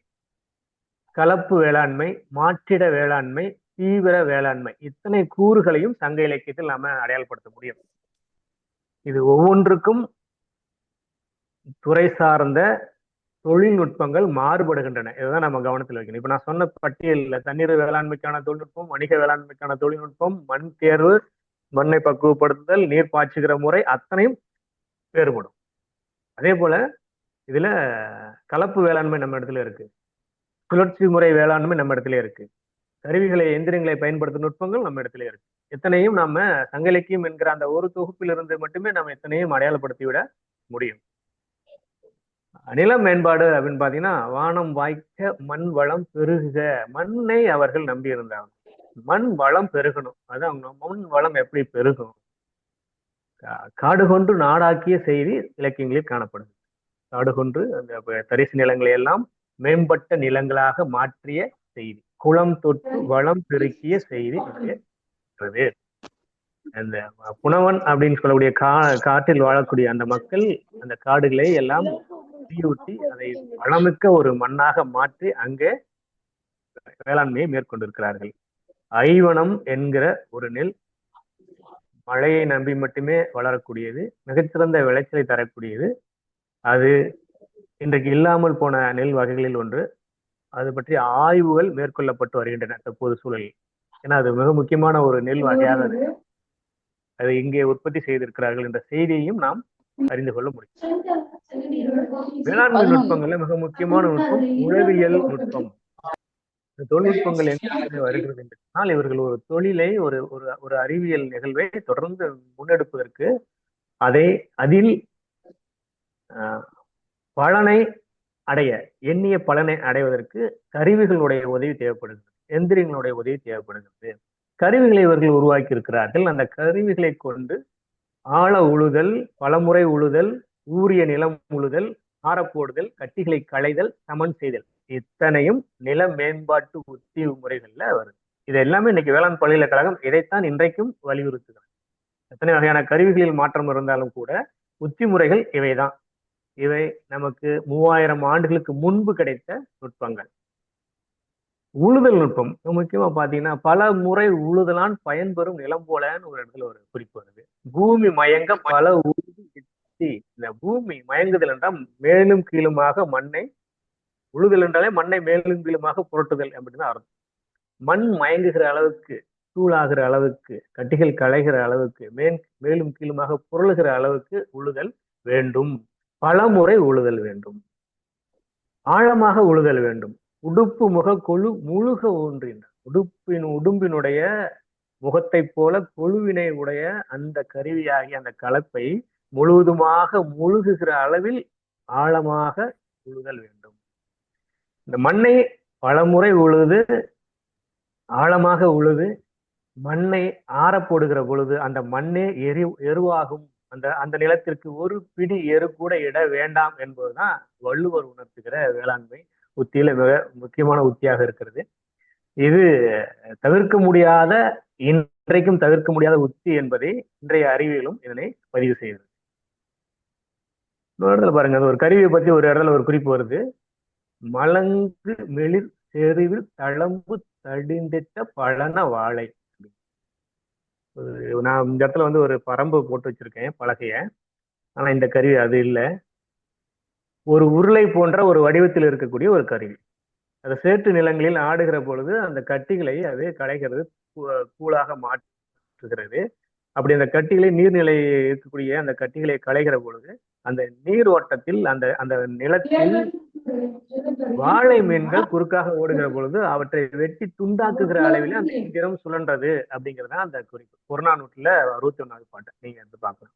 கலப்பு வேளாண்மை, மாற்றிட வேளாண்மை, தீவிர வேளாண்மை, இத்தனை கூறுகளையும் சங்க இலக்கியத்தில் நாம அடையாளப்படுத்த முடியும். இது ஒவ்வொன்றுக்கும் துறை சார்ந்த தொழில்நுட்பங்கள் மாறுபடுகின்றன. இதுதான் நம்ம கவனத்தில் வைக்கணும். இப்ப நான் சொன்ன பட்டியல்ல தண்ணீர் வேளாண்மைக்கான தொழில்நுட்பம், வணிக வேளாண்மைக்கான தொழில்நுட்பம், மண் தேர்வு, மண்ணை பக்குவப்படுத்துதல், நீர் பாய்ச்சுகிற முறை அத்தனையும் வேறுபடும். அதே போல இதுல கலப்பு வேளாண்மை நம்ம இடத்துல இருக்கு, சுழற்சி முறை வேளாண்மை நம்ம இடத்துல இருக்கு, கருவிகளை எந்திரங்களை பயன்படுத்தும் நுட்பங்கள் நம்ம இடத்துல இருக்கு. எத்தனையும் நாம சங்க இலக்கியம் என்கிற அந்த ஒரு தொகுப்பிலிருந்து மட்டுமே நம்ம எத்தனையும் அடையாளப்படுத்தி விட முடியும். நில மேம்பாடு அப்படின்னு பாத்தீங்கன்னா, வானம் வாய்க்க மண் வளம் பெருகுக, மண்ணை அவர்கள் நம்பி இருந்தாங்க. மண் வளம் பெருகணும். அதான் மண் வளம் எப்படி பெருகும்? காடு கொண்டு நாடாக்கிய செய்தி இலக்கியங்களில் காணப்படுது. காடு கொண்டு அந்த தரிசு நிலங்களை எல்லாம் மேம்பட்ட நிலங்களாக மாற்றிய செய்தி, குளம் தொட்டு வளம் பெருக்கிய செய்தி இருக்கிறது. அந்த புனவன் அப்படின்னு சொல்லக்கூடிய காட்டில் வாழக்கூடிய அந்த மக்கள் அந்த காடுகளை எல்லாம் தீயூட்டி அதை வளமிக்க ஒரு மண்ணாக மாற்றி அங்கே வேளாண்மையை மேற்கொண்டிருக்கிறார்கள். ஐவனம் என்கிற ஒரு நெல் மழையை நம்பி மட்டுமே வளரக்கூடியது, மிகச்சிறந்த விளைச்சலை தரக்கூடியது. அது இன்றைக்கு இல்லாமல் போன நெல் வகைகளில் ஒன்று. அது பற்றி ஆய்வுகள் மேற்கொள்ளப்பட்டு வருகின்றன தற்போது சூழலில். ஏன்னா அது மிக முக்கியமான ஒரு நெல் வகையாக அதை இங்கே உற்பத்தி செய்திருக்கிறார்கள் என்ற செய்தியையும் நாம் அறிந்து கொள்ள முடியும். வேளாண்மை நுட்பங்கள்ல மிக முக்கியமான நுட்பம் உழவியல் நுட்பம். தொழில்நுட்பங்கள் எங்கே வருகிறது என்று சொன்னால், இவர்கள் ஒரு தொழிலை ஒரு ஒரு அறிவியல் நிகழ்வை தொடர்ந்து முன்னெடுப்பதற்கு அதில் பலனை அடைய எண்ணிய பலனை அடைவதற்கு கருவிகளுடைய உதவி தேவைப்படுகிறது, எந்திரங்களுடைய உதவி தேவைப்படுகிறது. கருவிகளை இவர்கள் உருவாக்கி இருக்கிறார்கள். அந்த கருவிகளை கொண்டு ஆழ உழுதல், பலமுறை உழுதல், ஊரிய நிலம் உழுதல், ஆரப்போடுதல், கட்டிகளை களைதல், சமன் செய்தல், இத்தனையும் நில மேம்பாட்டு உத்தி முறைகள்ல வருது. இது எல்லாமே இன்னைக்கு வேளாண் பல்கலைக்கழகம் இதைத்தான் இன்றைக்கும் வலியுறுத்துகிறது. எத்தனை வகையான கருவிகளில் மாற்றம் இருந்தாலும் கூட உத்தி முறைகள் இவைதான். இவை நமக்கு 3000 ஆண்டுகளுக்கு முன்பு கிடைத்த நுட்பங்கள். உழுதல் நுட்பம் முக்கியமா பாத்தீங்கன்னா, பல முறை உழுதலான் பயன்பெறும் நிலம் போலன்னு ஒரு இடத்துல ஒரு குறிப்பு வருது. பூமி மயங்க பல உழுது. இந்த பூமி மயங்குதல் என்றால் மேலும் கீழுமாக மண்ணை, உழுதல் என்றாலே மண்ணை மேலும் கீழுமாக புரட்டுதல் அப்படின்னு அர்த்தம். மண் மயங்குகிற அளவுக்கு, தூளாகிற அளவுக்கு, கட்டிகள் களைகிற அளவுக்கு, மேலும் கீழுமாக புரளுகிற அளவுக்கு உழுதல் வேண்டும். பல முறை உழுதல் வேண்டும். ஆழமாக உழுதல் வேண்டும். உடுப்பு முக கொழு முழுக ஊன்றின. உடும்பினுடைய முகத்தை போல கொழுவினை உடைய அந்த கருவியாகிய அந்த கலப்பை முழுவதுமாக முழுகுகிற அளவில் ஆழமாக உழுதல் வேண்டும். இந்த மண்ணை பலமுறை உழுது, ஆழமாக உழுது, மண்ணை ஆறப்போடுகிற பொழுது அந்த மண்ணே எருவாகும். அந்த நிலத்திற்கு ஒரு பிடி எரு கூட இட வேண்டாம் என்பதுதான் வள்ளுவர் உணர்த்துகிற வேளாண்மை உத்தியில மிக முக்கியமான உத்தியாக இருக்கிறது. இது தவிர்க்க முடியாத, இன்றைக்கும் தவிர்க்க முடியாத உத்தி என்பதை இன்றைய அறிவியலும் இதனை பதிவு செய்கிறது. ஒரு இடத்துல பாருங்க, ஒரு கருவியை பத்தி ஒரு இடத்துல ஒரு குறிப்பு வருது. மலங்கு மெளிர் செறிவில் தளம்பு தடிந்திட்ட பழன வாழை. நான் இந்த இடத்துல ஒரு பரம்பு போட்டு வச்சிருக்கேன் பலகைய. ஆனா இந்த கருவி அது இல்லை. ஒரு உருளை போன்ற ஒரு வடிவத்தில் இருக்கக்கூடிய ஒரு கருவி. அது சேற்று நிலங்களில் ஆடுகிற பொழுது அந்த கட்டிகளை அது களைகிறது, கூழாக மாற்றுகிறது. அப்படி அந்த கட்டிகளை, நீர்நிலை இருக்கக்கூடிய அந்த கட்டிகளை களைகிற பொழுது அந்த நீர் ஓட்டத்தில் அந்த நிலத்தில் வாழை மீன்கள் குறுக்காக ஓடுகிற பொழுது அவற்றை வெட்டி துண்டாக்குகிற அளவில் அந்த இயந்திரம் சுழன்றது அப்படிங்கிறது அந்த குறிப்பு. புறநானூற்றுல 61வது பாட்டு நீங்க எடுத்து பார்க்கணும்.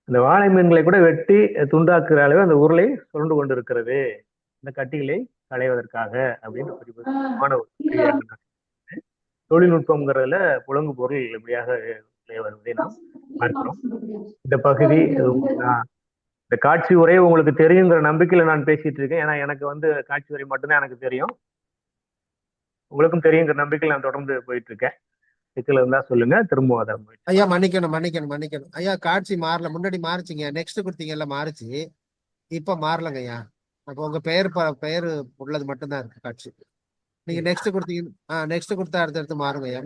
அந்த வாழை மீன்களை கூட வெட்டி துண்டாக்குற அளவு அந்த உருளை சுழண்டு கொண்டு இருக்கிறது, இந்த கட்டிகளை களைவதற்காக அப்படின்னு குறிப்பு. தொழில்நுட்பம்ங்கிறதுல புலங்கு பொருள் எப்படியாக வருவதை நாம் பார்க்கிறோம். இந்த பகுதி இந்த காட்சி உரை உங்களுக்கு தெரியுங்கிற நம்பிக்கையில நான் பேசிட்டு இருக்கேன். ஏன்னா எனக்கு காட்சி உரை மட்டும்தான் எனக்கு தெரியும். உங்களுக்கும் தெரியுங்கிற நம்பிக்கையில் நான் தொடர்ந்து போயிட்டு இருக்கேன். சிக்கல் இருந்தா சொல்லுங்க, திரும்ப அதை. ஐயா மன்னிக்கணும் ஐயா, காட்சி மாறல. முன்னாடி மாறிச்சிங்க, நெக்ஸ்ட் கொடுத்தீங்கல்ல, மாறிச்சு. இப்ப மாறலங்க ஐயா. அப்போ உங்க பெயர் உள்ளது மட்டும்தான் இருக்கு காட்சி. நீங்க நெக்ஸ்ட் கொடுத்தீங்க, நெக்ஸ்ட் கொடுத்தா அடுத்தடுத்து மாறுங்க ஐயா.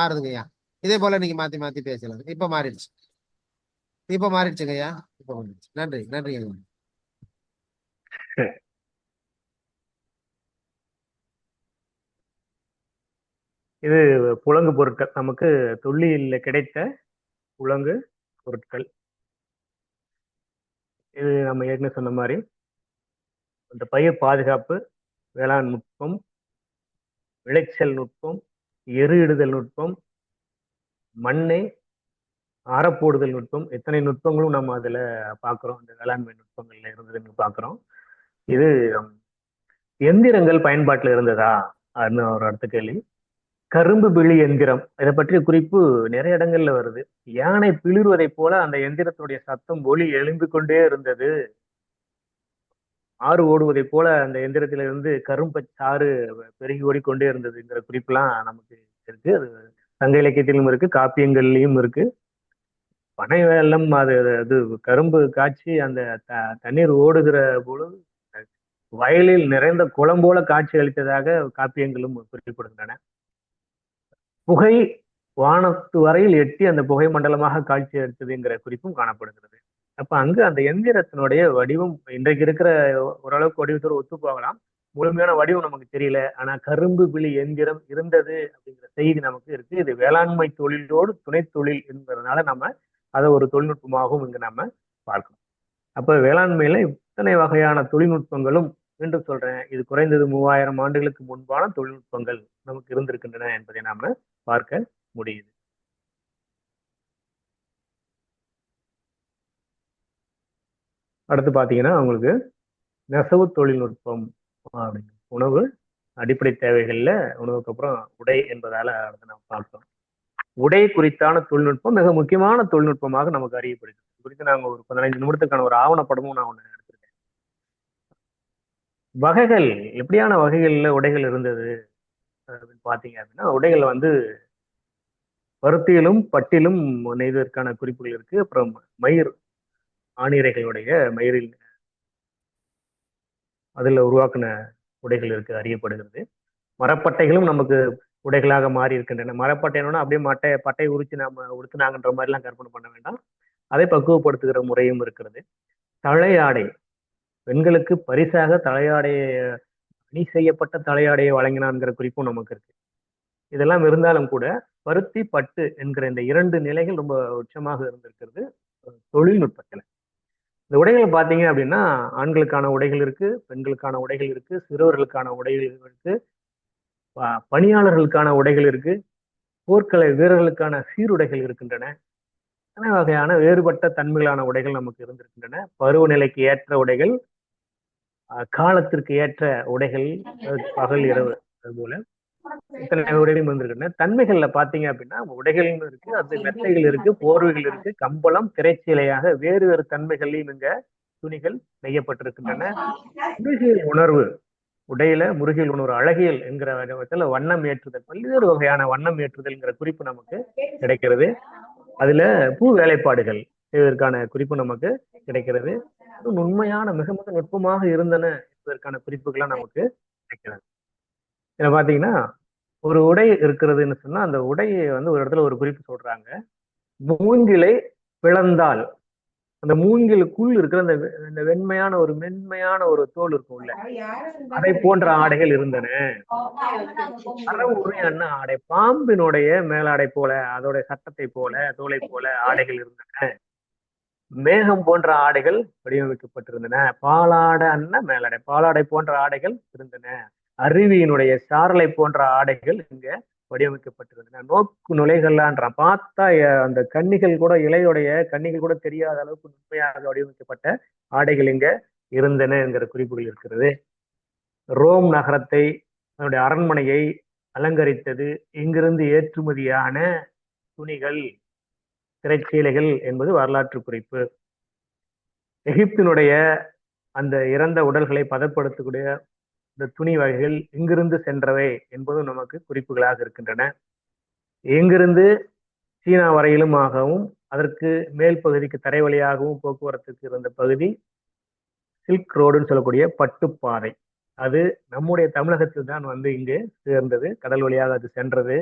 மாறுதுங்க ஐயா. இதே போல நீங்க மாத்தி பேசலாம். இப்ப மாறிடுச்சுங்க ஐயா. இப்ப வந்துருச்சு. நன்றி ஐயா. இது புலங்கு பொருட்கள், நமக்கு தொல்லியல்ல கிடைத்த புலங்கு பொருட்கள். இது நம்ம ஏற்கனவே சொன்ன மாதிரி இந்த பயிர் பாதுகாப்பு, வேளாண் நுட்பம், விளைச்சல் நுட்பம், எரு இடுதல் நுட்பம், மண்ணை ஆரப்போடுதல் நுட்பம், எத்தனை நுட்பங்களும் நம்ம அதுல பாக்குறோம். இந்த வேளாண்மை நுட்பங்கள்ல இருந்ததுன்னு பாக்குறோம். இது எந்திரங்கள் பயன்பாட்டுல இருந்ததா அப்படின்னு ஒரு அடுத்த கேள்வி. கரும்பு பிழி எந்திரம், இதை பற்றிய குறிப்பு நிறைய இடங்கள்ல வருது. யானை பிளிர்வதை போல அந்த எந்திரத்துடைய சத்தம் ஒலி எழுந்து கொண்டே இருந்தது. ஆறு ஓடுவதை போல அந்த எந்திரத்திலிருந்து கரும்பு சாறு பெருகி ஓடிக்கொண்டே இருந்ததுங்கிற குறிப்புலாம் நமக்கு இருக்கு. சங்க இலக்கியத்திலும் இருக்கு, காப்பியங்கள்லயும் இருக்கு. பனை வெள்ளம் அது கரும்பு காய்ச்சி அந்த தண்ணீர் ஓடுகிற பொழுது வயலில் நிறைந்த குளம் போல காட்சி அளித்ததாக காப்பியங்களும் குறிப்பிடுகின்றன. புகை வானத்து வரையில் எட்டி அந்த புகை மண்டலமாக காட்சி அளித்ததுங்கிற குறிப்பும் காணப்படுகிறது. அப்ப அங்கு அந்த எந்திரத்தினுடைய வடிவம் இன்றைக்கு இருக்கிற ஓரளவுக்கு வடிவத்தோடு ஒத்து போகலாம். முழுமையான வடிவம் நமக்கு தெரியல. ஆனா கரும்பு பிழி எந்திரம் இருந்தது அப்படிங்கிற செய்தி நமக்கு இருக்கு. இது வேளாண்மை தொழிலோடு துணை தொழில் என்பதனால நம்ம அதை ஒரு தொழில்நுட்பமாகவும் இங்கு நம்ம பார்க்கணும். அப்ப வேளாண்மையில இத்தனை வகையான தொழில்நுட்பங்களும் மீண்டும் சொல்றேன், இது குறைந்தது 3000 ஆண்டுகளுக்கு முன்பான தொழில்நுட்பங்கள் நமக்கு இருந்திருக்கின்றன என்பதை நாம பார்க்க முடியுது. அடுத்து பாத்தீங்கன்னா உங்களுக்கு நெசவு தொழில்நுட்பம், உணவு அடிப்படை தேவைகள்ல உணவுக்கு அப்புறம் உடை என்பதால அடுத்து நம்ம பார்க்கிறோம். உடை குறித்தான தொழில்நுட்பம் மிக முக்கியமான தொழில்நுட்பமாக நமக்கு அறியப்படுகிறது. இது குறித்து நாங்க ஒரு 15 நிமிடத்துக்கான ஒரு ஆவணப்படமும் நான் ஒண்ணு எடுத்திருக்கேன். வகைகள், எப்படியான வகைகள்ல உடைகள் இருந்தது அப்படின்னு பாத்தீங்க அப்படின்னா, உடைகள் பருத்தியிலும் பட்டிலும் நெய்வதற்கான குறிப்புகள் இருக்கு. அப்புறம் மயிர் ஆணிரைகளுடைய மயிரில் அதுல உருவாக்கின உடைகள் இருக்கு, அறியப்படுகிறது. மரப்பட்டைகளும் நமக்கு உடைகளாக மாறி இருக்கின்றன. மரப்பட்டைனா அப்படியே பட்டை உரிச்சு நம்ம உடுத்தினாங்கன்ற மாதிரி எல்லாம் கற்பனை பண்ண வேண்டாம். அதை பக்குவப்படுத்துகிற முறையும் இருக்கிறது. தலையாடை, பெண்களுக்கு பரிசாக தலையாடையை அணி செய்யப்பட்ட தலையாடையை வழங்கினான்கிற குறிப்பும் நமக்கு இருக்கு. இதெல்லாம் இருந்தாலும் கூட பருத்தி பட்டு என்கிற இந்த 2 நிலைகள் ரொம்ப உச்சமாக இருந்திருக்கிறது தொழில்நுட்பத்துல. இந்த உடைகளை பார்த்தீங்க அப்படின்னா, ஆண்களுக்கான உடைகள் இருக்கு, பெண்களுக்கான உடைகள் இருக்கு, சிறுவர்களுக்கான உடைகள் இருக்கு, பணியாளர்களுக்கான உடைகள் இருக்கு, போர்க்கலை வீரர்களுக்கான சீருடைகள் இருக்கின்றன. அத்தனை வகையான வேறுபட்ட தன்மைகளான உடைகள் நமக்கு இருந்திருக்கின்றன. பருவநிலைக்கு ஏற்ற உடைகள், காலத்திற்கு ஏற்ற உடைகள், பகல் இரவு, அது போல இத்தனை உடைகளும் இருந்திருக்கின்றன. தன்மைகள்ல பாத்தீங்க அப்படின்னா உடைகளும் இருக்கு, அது மெத்தைகள் இருக்கு, போர்வைகள் இருக்கு, கம்பளம், திரைச்சீலையாக வேறு வேறு தன்மைகள்லையும் இங்க துணிகள் நெய்யப்பட்டிருக்கின்றன. முருகியல் உணர்வு, உடையில முருகியல் உணர்வு, அழகியல் என்கிற விதத்துல வண்ணம் ஏற்றுதல், பல்வேறு வகையான வண்ணம் ஏற்றுதல்ங்கிற குறிப்பு நமக்கு கிடைக்கிறது. அதுல பூ வேலைப்பாடுகள் செய்வதற்கான குறிப்பு நமக்கு கிடைக்கிறது. உண்மையான மிக மிக நுட்பமாக இருந்தன என்பதற்கான குறிப்புகள்லாம் நமக்கு கிடைக்கிறது. இதை பாத்தீங்கன்னா ஒரு உடை இருக்கிறதுன்னு சொன்னா அந்த உடையை ஒரு இடத்துல ஒரு குறிப்பு சொல்றாங்க. மூங்கிலை பிளந்தால் அந்த மூங்கிலுக்குள் இருக்கிற அந்த வெண்மையான ஒரு மென்மையான ஒரு தோல் இருக்கும் உள்ள, அதை போன்ற ஆடைகள் இருந்தன. அறவுரையான ஆடை, பாம்பினுடைய மேலாடை போல, அதோட சட்டத்தை போல, தோலை போல ஆடைகள் இருந்தன. மேகம் போன்ற ஆடைகள் வடிவமைக்கப்பட்டிருந்தன. பாலாடை மேலாடை, பாலாடை போன்ற ஆடைகள் இருந்தன. அருவியினுடைய சாரலை போன்ற ஆடைகள் இங்க வடிவமைக்கப்பட்டிருந்தன. நோக்கு நுழைகள்லான்றான், பார்த்தா அந்த கன்னிகள் கூட, இலையுடைய கன்னிகள் கூட தெரியாத அளவுக்கு உண்மையாக வடிவமைக்கப்பட்ட ஆடைகள் இங்க இருந்தன என்கிற குறிப்புகள் இருக்கிறது. ரோம் நகரத்தை, அதனுடைய அரண்மனையை அலங்கரித்தது இங்கிருந்து ஏற்றுமதியான துணிகள், திரைச்சீலைகள் என்பது வரலாற்று குறிப்பு. எகிப்தினுடைய அந்த இறந்த உடல்களை பதப்படுத்தக்கூடிய இந்த துணி வகைகள் இங்கிருந்து சென்றவை என்பதும் நமக்கு குறிப்புகளாக இருக்கின்றன. எங்கிருந்து சீனா வரையிலுமாகவும் அதற்கு மேல் பகுதிக்கு தரை வழியாகவும் போக்குவரத்துக்கு இருந்த பகுதி சில்க் ரோடுன்னு சொல்லக்கூடிய பட்டுப்பாதை. அது நம்முடைய தமிழகத்தில் தான் இங்கு சேர்ந்தது, கடல் வழியாக அது சென்றது.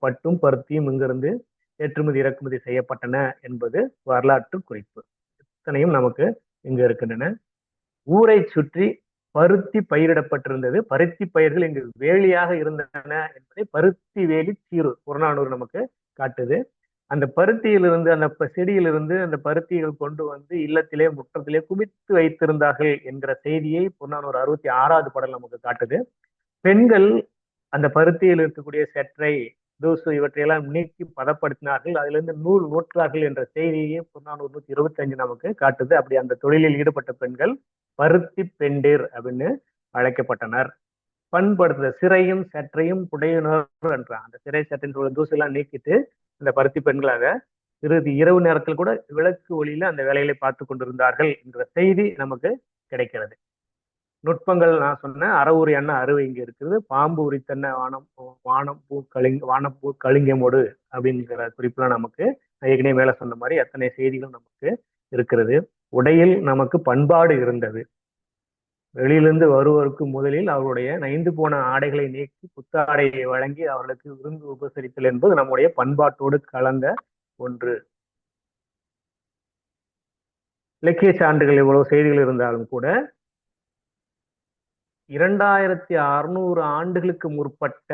பட்டும் பருத்தியும் இங்கிருந்து ஏற்றுமதி இறக்குமதி செய்யப்பட்டன என்பது வரலாற்று குறிப்பு. இத்தனையும் நமக்கு இங்கு இருக்கின்றன. ஊரை சுற்றி பருத்தி பயிரிடப்பட்டிருந்தது. பருத்தி பயிர்கள் இங்கு வேலியாக இருந்தன என்பதை பருத்தி வேலி சீரு புறநானூறு நமக்கு காட்டுது. அந்த பருத்தியிலிருந்து, அந்த செடியிலிருந்து அந்த பருத்திகள் கொண்டு இல்லத்திலே முற்றத்திலே குமித்து வைத்திருந்தார்கள் என்கிற செய்தியை புறநானூறு 66வது பாடல் நமக்கு காட்டுது. பெண்கள் அந்த பருத்தியில் இருக்கக்கூடிய செற்றை, தூசு இவற்றையெல்லாம் நீக்கி பதப்படுத்தினார்கள், அதுல இருந்து நூல் நூற்றார்கள் என்ற செய்தியை புறநானூறு 125 நமக்கு காட்டுது. அப்படி அந்த தொழிலில் ஈடுபட்ட பெண்கள் பருத்தி பெண்டிர் அப்படின்னு அழைக்கப்பட்டனர். பண்படுத்த சிறையும் சற்றையும் புடையினர் என்றான். அந்த சிறை சற்றின் தூசு எல்லாம் நீக்கிட்டு அந்த பருத்தி பெண்களாக இறுதி இரவு நேரத்தில் கூட விளக்கு ஒளியில அந்த வேலைகளை பார்த்து கொண்டிருந்தார்கள் என்ற செய்தி நமக்கு கிடைக்கிறது. நுட்பங்கள் நான் சொன்னேன். அறவுரி அண்ண அறுவை இங்க இருக்குது. பாம்பு உரித்தன்ன வானப்பூ கலிங்கமோடு அப்படிங்கிற குறிப்புலாம் நமக்கு ஏற்கனவே மேல சொன்ன மாதிரி அத்தனை செய்திகளும் நமக்கு இருக்கிறது. உடையில் நமக்கு பண்பாடு இருந்தது. வெளியிலிருந்து வருவோருக்கு முதலில் அவருடைய நைந்து போன ஆடைகளை நீக்கி புத்தாடையை வழங்கி அவர்களுக்கு விருந்து உபசரித்தல் என்பது நம்முடைய பண்பாட்டோடு கலந்த ஒன்று. இலக்கிய சான்றுகள் இவ்வளவு செய்திகள் இருந்தாலும் கூட 2600 ஆண்டுகளுக்கு முற்பட்ட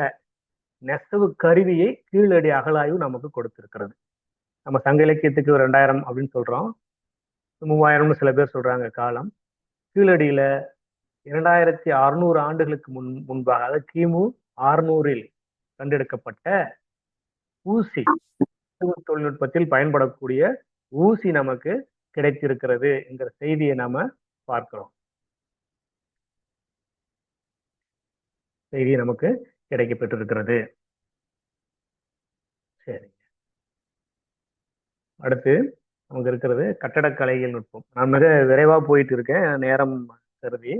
நெசவு கருவியை கீழடி அகழாய்வு நமக்கு கொடுத்திருக்கிறது. நம்ம சங்க இலக்கியத்துக்கு 2000 அப்படின்னு சொல்றோம், 3000 சில பேர் சொல்றாங்க காலம். கீழடியில 2600 ஆண்டுகளுக்கு முன்பாக, அதாவது கிமு 600 கண்டெடுக்கப்பட்ட ஊசி, தொழில்நுட்பத்தில் பயன்படக்கூடிய ஊசி நமக்கு கிடைத்திருக்கிறது என்கிற செய்தியை நாம பார்க்கிறோம். செய்தி நமக்கு கிடைக்கப்பட்டிருக்கிறது. சரி, அடுத்து நமக்கு இருக்கிறது கட்டடக்கலைகள் நுட்பம். நான் மிக விரைவா போயிட்டு இருக்கேன், நேரம் கருதி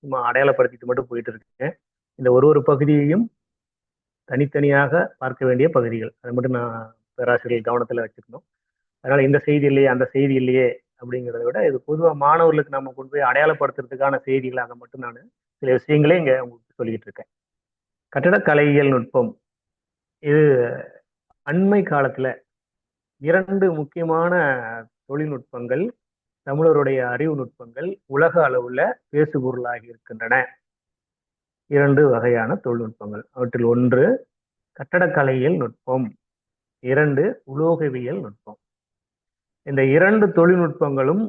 சும்மா அடையாளப்படுத்திட்டு மட்டும் போயிட்டு இருக்கேன். இந்த ஒரு பகுதியையும் தனித்தனியாக பார்க்க வேண்டிய பகுதிகள், அதை மட்டும் நான் பேராசிரியர் கவனத்துல வச்சிருக்கணும். அதனால இந்த செய்தி இல்லையே அந்த செய்தி இல்லையே அப்படிங்கிறத விட இது பொதுவாக மாணவர்களுக்கு நம்ம கொண்டு போய் அடையாளப்படுத்துறதுக்கான செய்திகளாக மட்டும் நான் சில விஷயங்களே இங்க உங்களுக்கு சொல்லிக்கிட்டு இருக்கேன். கட்டடக்கலையியல் நுட்பம் இது அண்மை காலத்துல 2 முக்கியமான தொழில்நுட்பங்கள், தமிழருடைய அறிவு நுட்பங்கள் உலக அளவுல பேசுபொருளாகி இருக்கின்றன. 2 வகையான தொழில்நுட்பங்கள். அவற்றில் ஒன்று கட்டடக்கலையியல் நுட்பம், 2 உலோகவியல் நுட்பம். இந்த 2 தொழில்நுட்பங்களும்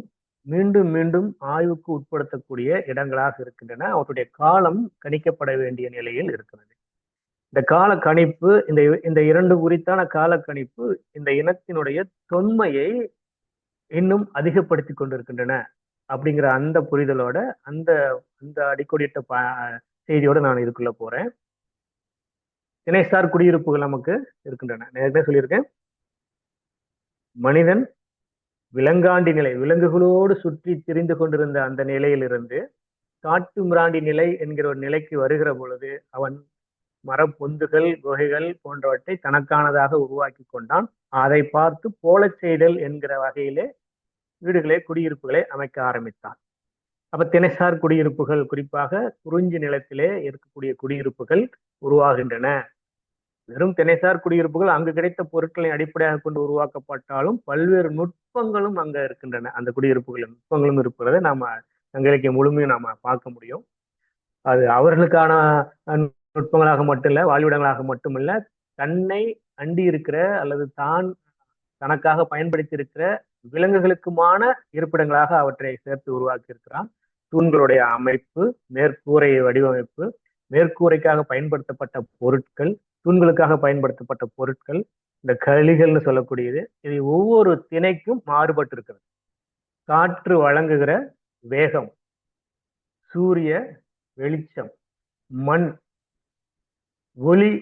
மீண்டும் மீண்டும் ஆய்வுக்கு உட்படுத்தக்கூடிய இடங்களாக இருக்கின்றன. அவற்றுடைய காலம் கணிக்கப்பட வேண்டிய நிலையில் இருக்கிறது. இந்த கால கணிப்பு, இந்த 2 குறித்தான கால கணிப்பு இந்த இனத்தினுடைய தொன்மையை இன்னும் அதிகப்படுத்தி கொண்டிருக்கின்றன அப்படிங்கிற அந்த புரிதலோட அந்த அடிக்கோடிட்ட செய்தியோட நான் இதுக்குள்ள போறேன். திணைசார் குடியிருப்புகள் நமக்கு இருக்கின்றன. நேரமே சொல்லியிருக்கேன், மனிதன் விலங்காண்டி நிலை, விலங்குகளோடு சுற்றி திரிந்து கொண்டிருந்த அந்த நிலையிலிருந்து காட்டு மிராண்டி நிலை என்கிற ஒரு நிலைக்கு வருகிற பொழுது அவன் மரப்பொந்துகள், குகைகள் போன்றவற்றை தனக்கானதாக உருவாக்கி கொண்டான். அதை பார்த்து போலச் செய்தல் என்கிற வகையிலே வீடுகளை, குடியிருப்புகளை அமைக்க ஆரம்பித்தான். அப்ப திணைசார் குடியிருப்புகள், குறிப்பாக குறிஞ்சி நிலத்திலே இருக்கக்கூடிய குடியிருப்புகள் உருவாகின்றன. வெறும் திணைசார் குடியிருப்புகள் அங்கு கிடைத்த பொருட்களை அடிப்படையாக கொண்டு உருவாக்கப்பட்டாலும் பல்வேறு நுட்பங்களும் அங்க இருக்கின்றன. அந்த குடியிருப்புகள் நுட்பங்களும் இருக்கிறத நாம சங்க இலக்கியம் முழுமையும் நாம பார்க்க முடியும். அது அவர்களுக்கான நுட்பங்களாக மட்டும் இல்ல, வாழ்விடங்களாக மட்டுமல்ல, தன்னை அண்டி இருக்கிற அல்லது தனக்காக பயன்படுத்தி இருக்கிற விலங்குகளுக்குமான இருப்பிடங்களாக அவற்றை சேர்த்து உருவாக்கி இருக்கிறான். தூண்களுடைய அமைப்பு, மேற்கூரை வடிவமைப்பு, மேற்கூரைக்காக பயன்படுத்தப்பட்ட பொருட்கள், தூண்களுக்காக பயன்படுத்தப்பட்ட பொருட்கள், இந்த கழிகள்னு சொல்லக்கூடியது, இது ஒவ்வொரு திணைக்கும் மாறுபட்டு இருக்கிறது. காற்று வழங்குகிற வேகம், சூரிய வெளிச்சம், மண், ஒளி,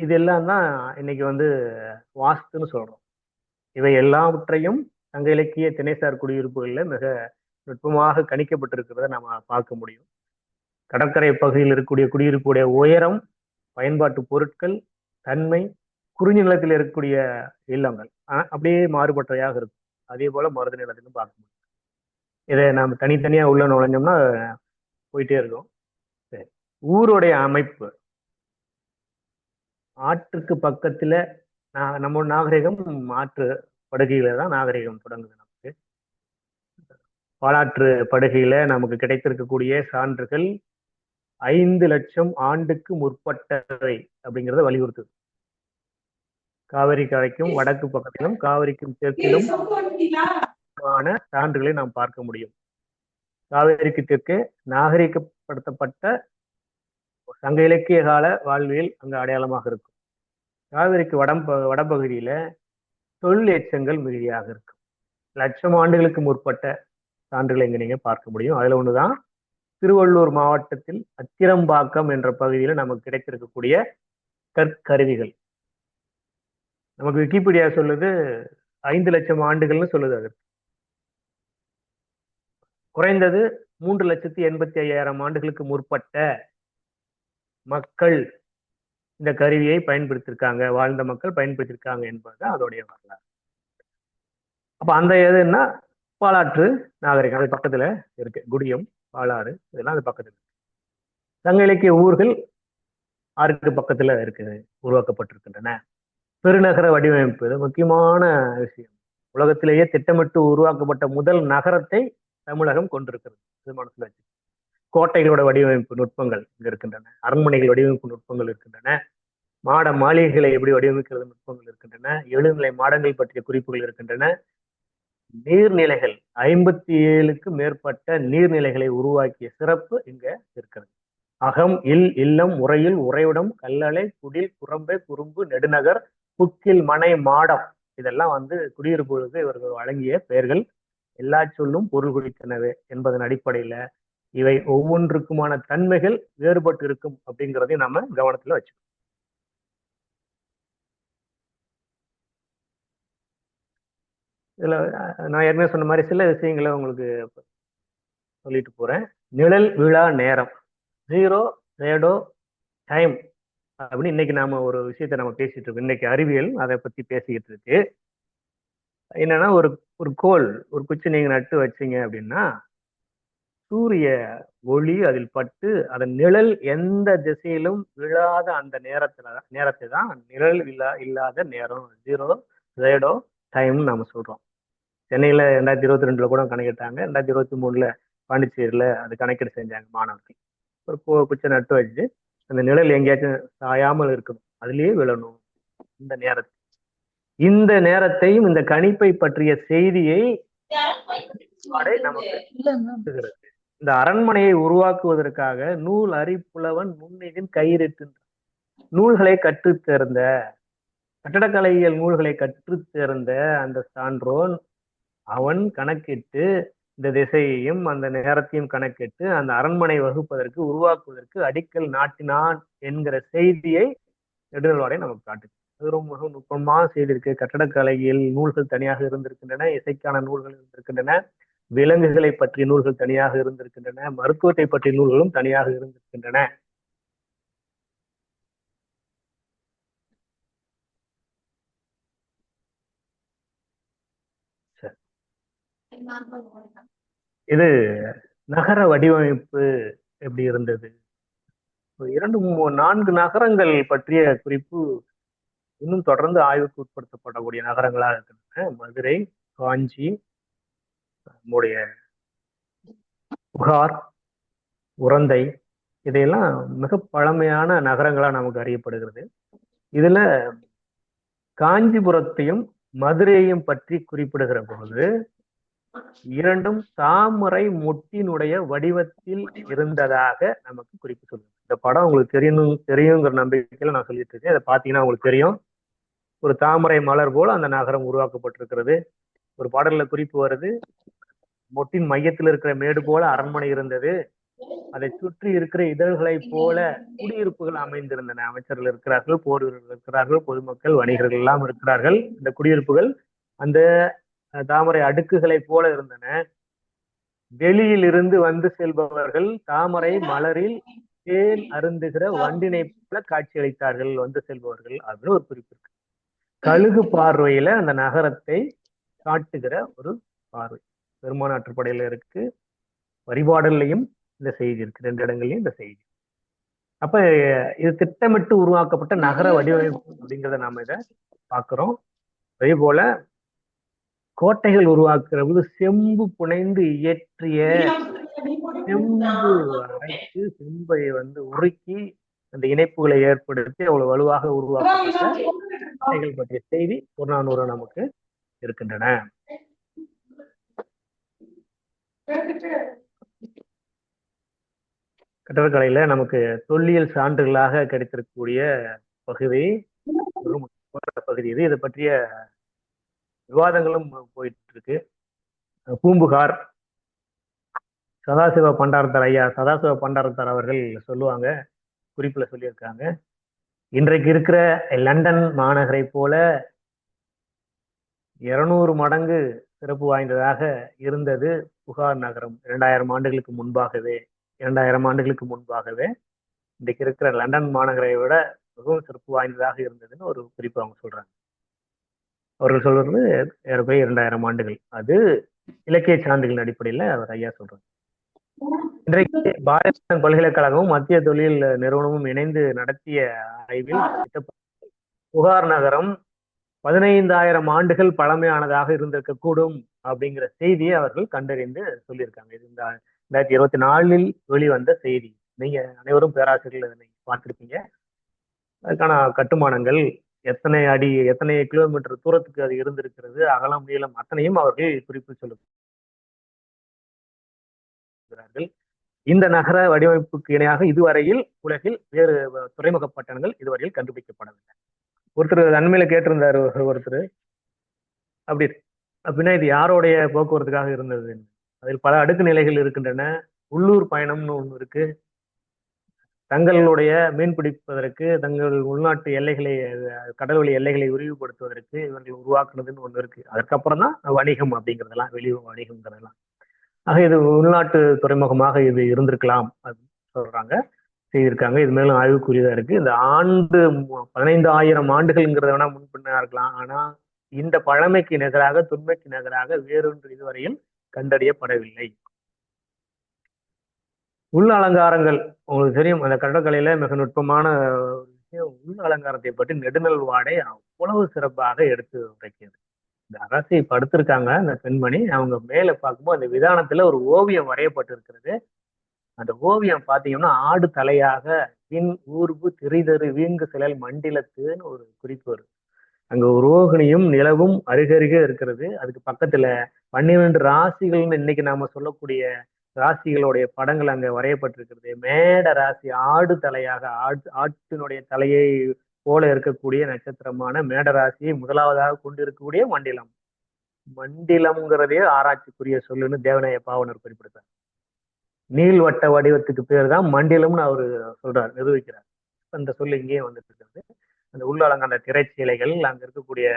இதெல்லாம் தான் இன்னைக்கு வாஸ்துன்னு சொல்றோம். இவை எல்லாவற்றையும் சங்க இலக்கிய திணைசார் குடியிருப்புகள்ல மிக நுட்பமாக கணிக்கப்பட்டிருக்கிறத நம்ம பார்க்க முடியும். கடற்கரை பகுதியில் இருக்கக்கூடிய குடியிருப்புடைய உயரம், பயன்பாட்டு பொருட்கள், தன்மை, குறிஞ்சி நிலத்தில் இருக்கக்கூடிய இல்லங்கள் அப்படியே மாறுபட்டவையாக இருக்கும். அதே போல மருத நிலத்திலும் பார்க்க முடியும். இதை நாம் தனித்தனியா உள்ள நுழைஞ்சோம்னா போயிட்டே இருக்கும். சரி, ஊருடைய அமைப்பு, ஆற்றுக்கு பக்கத்துல நம்ம நாகரிகம் ஆற்று படுகையில தான் நாகரிகம் தொடங்குது. நமக்கு பாலாற்று படுகையில நமக்கு கிடைத்திருக்கக்கூடிய சான்றுகள் 5 லட்சம் ஆண்டுக்கு முற்பட்டவை அப்படிங்கிறத வலியுறுத்துது. காவிரி கரைக்கும் வடக்கு பக்கத்திலும் காவிரிக்கும் தெற்கிலும் சான்றுகளை நாம் பார்க்க முடியும். காவிரிக்கு தெற்கே நாகரிகப்படுத்தப்பட்ட சங்க இலக்கிய கால வாழ்வியல் அங்கு அடையாளமாக இருக்கும். காவிரிக்கு வடபகுதியில தொழில் எச்சங்கள் மிகுதியாக இருக்கும். லட்சம் ஆண்டுகளுக்கு முற்பட்ட சான்றுகளை இங்க நீங்க பார்க்க முடியும். அதுல ஒண்ணுதான் திருவள்ளூர் மாவட்டத்தில் அத்திரம்பாக்கம் என்ற பகுதியில நமக்கு கிடைத்திருக்கக்கூடிய கற்கருவிகள். நமக்கு விக்கிபீடியா சொல்லுது 5 லட்சம் ஆண்டுகள்னு சொல்லுது. அது குறைந்தது 3,85,000 ஆண்டுகளுக்கு முற்பட்ட மக்கள் இந்த கருவியை பயன்படுத்தியிருக்காங்க, வாழ்ந்த மக்கள் பயன்படுத்தியிருக்காங்க என்பது அதோடைய வரலாறு. அப்ப அந்த எதுன்னா பாலாற்று நாகரிகம் அது பக்கத்துல இருக்கு. குடியம், பாலாறு இதெல்லாம் அது பக்கத்துல இருக்கு. சங்க இலக்கிய ஊர்கள் ஆறுக்கு பக்கத்துல இருக்குது, உருவாக்கப்பட்டிருக்கின்றன. பெருநகர வடிவமைப்பு இது முக்கியமான விஷயம். உலகத்திலேயே திட்டமிட்டு உருவாக்கப்பட்ட முதல் நகரத்தை தமிழகம் கொண்டிருக்கிறது. இது மனசுல வச்சு. கோட்டைகளோட வடிவமைப்பு நுட்பங்கள் இங்க இருக்கின்றன, அரண்மனைகள் வடிவமைப்பு நுட்பங்கள் இருக்கின்றன, மாட மாளிகைகளை எப்படி வடிவமைக்கிறது நுட்பங்கள் இருக்கின்றன, எழுநிலை மாடங்கள் பற்றிய குறிப்புகள் இருக்கின்றன. நீர்நிலைகள் 57க்கு மேற்பட்ட நீர்நிலைகளை உருவாக்கிய சிறப்பு இங்க இருக்கிறது. அகம், இல், இல்லம், உறையில், உறைவிடம், கல்லளை, குடில், குரம்பை, குறும்பு, நெடுநகர், புக்கில், மனை, மாடம் இதெல்லாம் குடியிருப்புகளுக்கு இவர்கள் வழங்கிய பெயர்கள். எல்லா சொல்லும் பொருள் குறித்தனவே என்பதன் அடிப்படையில இவை ஒவ்வொன்றுக்குமான தன்மைகள் வேறுபட்டு இருக்கும் அப்படிங்கிறதையும் நம்ம கவனத்துல வச்சுக்கணும். இதுல நான் ஏற்கனவே சொன்ன மாதிரி சில விஷயங்களை உங்களுக்கு சொல்லிட்டு போறேன். நிழல் விழா நேரம், 0 ரேடோ டைம் அப்படின்னு இன்னைக்கு நாம ஒரு விஷயத்த நம்ம பேசிட்டு இருக்கோம். இன்னைக்கு அறிவியல் அதை பத்தி பேசிக்கிட்டு இருக்கு. என்னன்னா ஒரு கோல், ஒரு குச்சி நீங்க நட்டு வச்சீங்க அப்படின்னா சூரிய ஒளி அதில் பட்டு அதன் நிழல் எந்த திசையிலும் விழாத அந்த நேரத்தை தான் நிழல் இல்லாத நேரம், 0 ரேடோ டைம் நாம சொல்றோம். சென்னையில 2022 கூட கணக்கிட்டாங்க, 2023 பாண்டிச்சேரியில அது கணக்கீடு செஞ்சாங்க மாணவர்கள். ஒரு குச்சை நட்டு வச்சு அந்த நிழல் எங்கேயாச்சும் சாயாமல் இருக்கணும், அதுலயே விழணும். இந்த நேரத்தையும் இந்த கணிப்பை பற்றிய செய்தியை நமக்கு இந்த அரண்மனையை உருவாக்குவதற்காக நூல் அறிப்புலவன் நுண்ணிதின் கயிறிட்டு நூல்களை கற்றுத் தேர்ந்த, கட்டடக்கலையியல் நூல்களை கற்றுத் தேர்ந்த அந்த சான்றோன் அவன் கணக்கிட்டு இந்த திசையையும் அந்த நேரத்தையும் கணக்கிட்டு அந்த அரண்மனை வகுப்பதற்கு உருவாக்குவதற்கு அடிக்கல் நாட்டினான் என்கிற செய்தியை நெடுநல்வாடை நமக்கு காட்டுது. அது ரொம்ப மிக நுட்பமான செய்தி இருக்கு. கட்டடக்கலையில் நூல்கள் தனியாக இருந்திருக்கின்றன, இசைக்கான நூல்கள் இருந்திருக்கின்றன, விலங்குகளை பற்றிய நூல்கள் தனியாக இருந்திருக்கின்றன, மருத்துவத்தை பற்றிய நூல்களும் தனியாக இருந்திருக்கின்றன. இது நகர வடிவமைப்பு எப்படி இருந்தது? 2-4 நகரங்கள் பற்றிய குறிப்பு இன்னும் தொடர்ந்து ஆய்வுக்கு உட்படுத்தப்படக்கூடிய நகரங்களா இருக்கின்றன. மதுரை, காஞ்சி, நம்முடைய புகார், உரந்தை இதையெல்லாம் மிக பழமையான நகரங்களா நமக்கு அறியப்படுகிறது. இதுல காஞ்சிபுரத்தையும் மதுரையையும் பற்றி குறிப்பிடுகிற பொழுது இரண்டும் தாமரை மொட்டினுடைய வடிவத்தில் இருந்ததாக நமக்கு குறிப்பு சொல்லுது. இந்த படம் உங்களுக்கு தெரியுங்கிற நம்பிக்கையில நான் சொல்லிட்டு இருக்கேன். அதை பார்த்தீங்கன்னா உங்களுக்கு தெரியும். ஒரு தாமரை மலர் போல அந்த நகரம் உருவாக்கப்பட்டிருக்கிறது. ஒரு பாடல்ல குறிப்பு வருது, மொட்டின் மையத்தில் இருக்கிற மேடு போல அரண்மனை இருந்தது, அதை சுற்றி இருக்கிற இதழ்களை போல குடியிருப்புகள் அமைந்திருந்தன. அமைச்சர்கள் இருக்கிறார்கள், போர் வீரர்கள் இருக்கிறார்கள், பொதுமக்கள், வணிகர்கள் எல்லாம் இருக்கிறார்கள். இந்த குடியிருப்புகள் அந்த தாமரை அடுக்குகளை போல இருந்தன. வெளியில் இருந்து வந்து செல்பவர்கள் தாமரை மலரில் தேன் அருந்துகிற வண்டினை போல காட்சி அளித்தார்கள் வந்து செல்பவர்கள் அப்படின்னு ஒரு குறிப்பு இருக்கு. கழுகு பார்வையில அந்த நகரத்தை காட்டுகிற ஒரு பார்வை பெருமானாற்றுப்படையில இருக்கு. வரிபாடல்லையும் இந்த செய்தி இருக்கு, 2 இடங்கள்லயும் இந்த செய்தி. அப்ப இது திட்டமிட்டு உருவாக்கப்பட்ட நகர வடிவமைப்பு அப்படிங்கிறத நாம இதை பார்க்கிறோம். அதே போல கோட்டைகள் உருவாக்குற போது செம்பு புனைந்து இயற்றிய செம்பு அரைத்து செம்பை உருக்கி அந்த இணைப்புகளை ஏற்படுத்தி அவ்வளவு வலுவாக உருவாக்கப்பட்ட கோட்டைகள் பற்றிய செய்தி புறநானூறு நமக்கு இருக்கின்றன. கட்டடக்கலையில நமக்கு தொல்லியல் சான்றுகளாக கிடைத்திருக்கக்கூடிய பகுதி ஒரு முக்கியமான பகுதி இது. இதை பற்றிய விவாதங்களும் போயிட்டு இருக்கு. பூம்புகார் சதாசிவ பண்டாரத்தார் அவர்கள் சொல்லுவாங்க, குறிப்புல சொல்லியிருக்காங்க, இன்றைக்கு இருக்கிற லண்டன் மாநகரை போல 200 மடங்கு சிறப்பு வாய்ந்ததாக இருந்தது புகார் நகரம் 2000 ஆண்டுகளுக்கு முன்பாகவே இன்றைக்கு இருக்கிற லண்டன் மாநகரை விட மிகவும் சிறப்பு வாய்ந்ததாக இருந்ததுன்னு ஒரு குறிப்பு அவங்க சொல்றாங்க. அவர்கள் சொல்றது ஏறக்குறைய 2000 ஆண்டுகள். அது இலக்கிய சான்றுகளின் அடிப்படையில் அவர் ஐயா சொல்றாங்க. இன்றைக்கு பாரத பல்கலைக்கழகமும் மத்திய தொழில் நிறுவனமும் இணைந்து நடத்திய ஆய்வில் புகார் நகரம் 15,000 ஆண்டுகள் பழமையானதாக இருந்திருக்கக்கூடும் அப்படிங்கிற செய்தியை அவர்கள் கண்டறிந்து சொல்லியிருக்காங்க. இது இந்த 2024 வெளிவந்த செய்தி. நீங்க அனைவரும் பேராசிரியர்கள் இதனை பார்த்திருப்பீங்க. அதுக்கான கட்டுமானங்கள் எத்தனை அடி, எத்தனை கிலோமீட்டர் தூரத்துக்கு அது இருந்திருக்கிறது, அகலம் நீளம் அத்தனையும் அவர்கள் குறிப்பு சொல்லுகிறார்கள். இந்த நகர வடிவமைப்புக்கு இணையாக இதுவரையில் உலகில் வேறு துறைமுக பட்டணங்கள் இதுவரையில் கண்டுபிடிக்கப்படவில்லை. ஒருத்தர் நன்மையில கேட்டிருந்தாரு, ஒருத்தர் அப்படி அப்படின்னா இது யாரோடைய போக்குவரத்துக்காக இருந்தது? அதில் பல அடுக்கு நிலைகள் இருக்கின்றன. உள்ளூர் பயணம்னு ஒன்று இருக்கு. தங்களுடைய மீன் பிடிப்பதற்கு தங்கள் உள்நாட்டு எல்லைகளை, கடல்வழி எல்லைகளை விரிவுபடுத்துவதற்கு இவர்கள் உருவாக்குனதுன்னு ஒன்று இருக்கு. அதுக்கப்புறம் தான் வணிகம் அப்படிங்கிறதெல்லாம், வெளி வணிகம்ங்கிறதெல்லாம். ஆக இது உள்நாட்டு துறைமுகமாக இது இருந்திருக்கலாம் அப்படின்னு சொல்றாங்க, செய்திருக்காங்க. இது மேலும் ஆய்வுக்குரியதா இருக்கு. இந்த ஆண்டு 15,000 ஆண்டுகள்ங்கிறத வேணா முன்பின்னா இருக்கலாம். ஆனா இந்த பழமைக்கு நிகராக, தொன்மைக்கு நிகராக வேறொன்று இதுவரையில் கண்டறியப்படவில்லை. உள் அலங்காரங்கள் உங்களுக்கு தெரியும். அந்த கட்டடக்கலையில மிக நுட்பமான விஷயம் உள் அலங்காரத்தை பற்றி நெடுநல் வாடை அவ்வளவு சிறப்பாக எடுத்து உரைக்கியது. இந்த அரசை படுத்திருக்காங்க அந்த பெண்மணி. அவங்க மேல பார்க்கும்போது அந்த விதானத்துல ஒரு ஓவியம் வரையப்பட்டு இருக்கிறது. அந்த ஓவியம் பாத்தீங்கன்னா ஆடு தலையாக விண் ஊர்வு திரிதரு வீங்கு சிலல் மண்டிலத்துன்னு ஒரு குறிப்பு வருது. அங்க ஒரு ரோகிணியும் நிலவும் அருகருகே இருக்கிறது. அதுக்கு பக்கத்துல 12 ராசிகள்னு இன்னைக்கு நாம சொல்லக்கூடிய ராசிகளுடைய படங்கள் அங்க வரையப்பட்டிருக்கிறது. மேட ராசி ஆடு தலையாக, ஆட்டினுடைய தலையை போல இருக்கக்கூடிய நட்சத்திரமான மேட ராசியை முதலாவதாக கொண்டு இருக்கக்கூடிய மண்டிலம். மண்டிலம்ங்கிறதே ஆராய்ச்சிக்குரிய சொல்லுன்னு தேவநாய பாவனர் குறிப்பிடுறார். நீள்வட்ட வடிவத்துக்கு பேர் தான் மண்டிலம்னு அவரு சொல்றார், நிரூபிக்கிறார். அந்த சொல்லு இங்கேயும் வந்துட்டு இருக்கிறது. அந்த உள்ள அலங்கார அந்த திரைச்சீலைகள், அங்க இருக்கக்கூடிய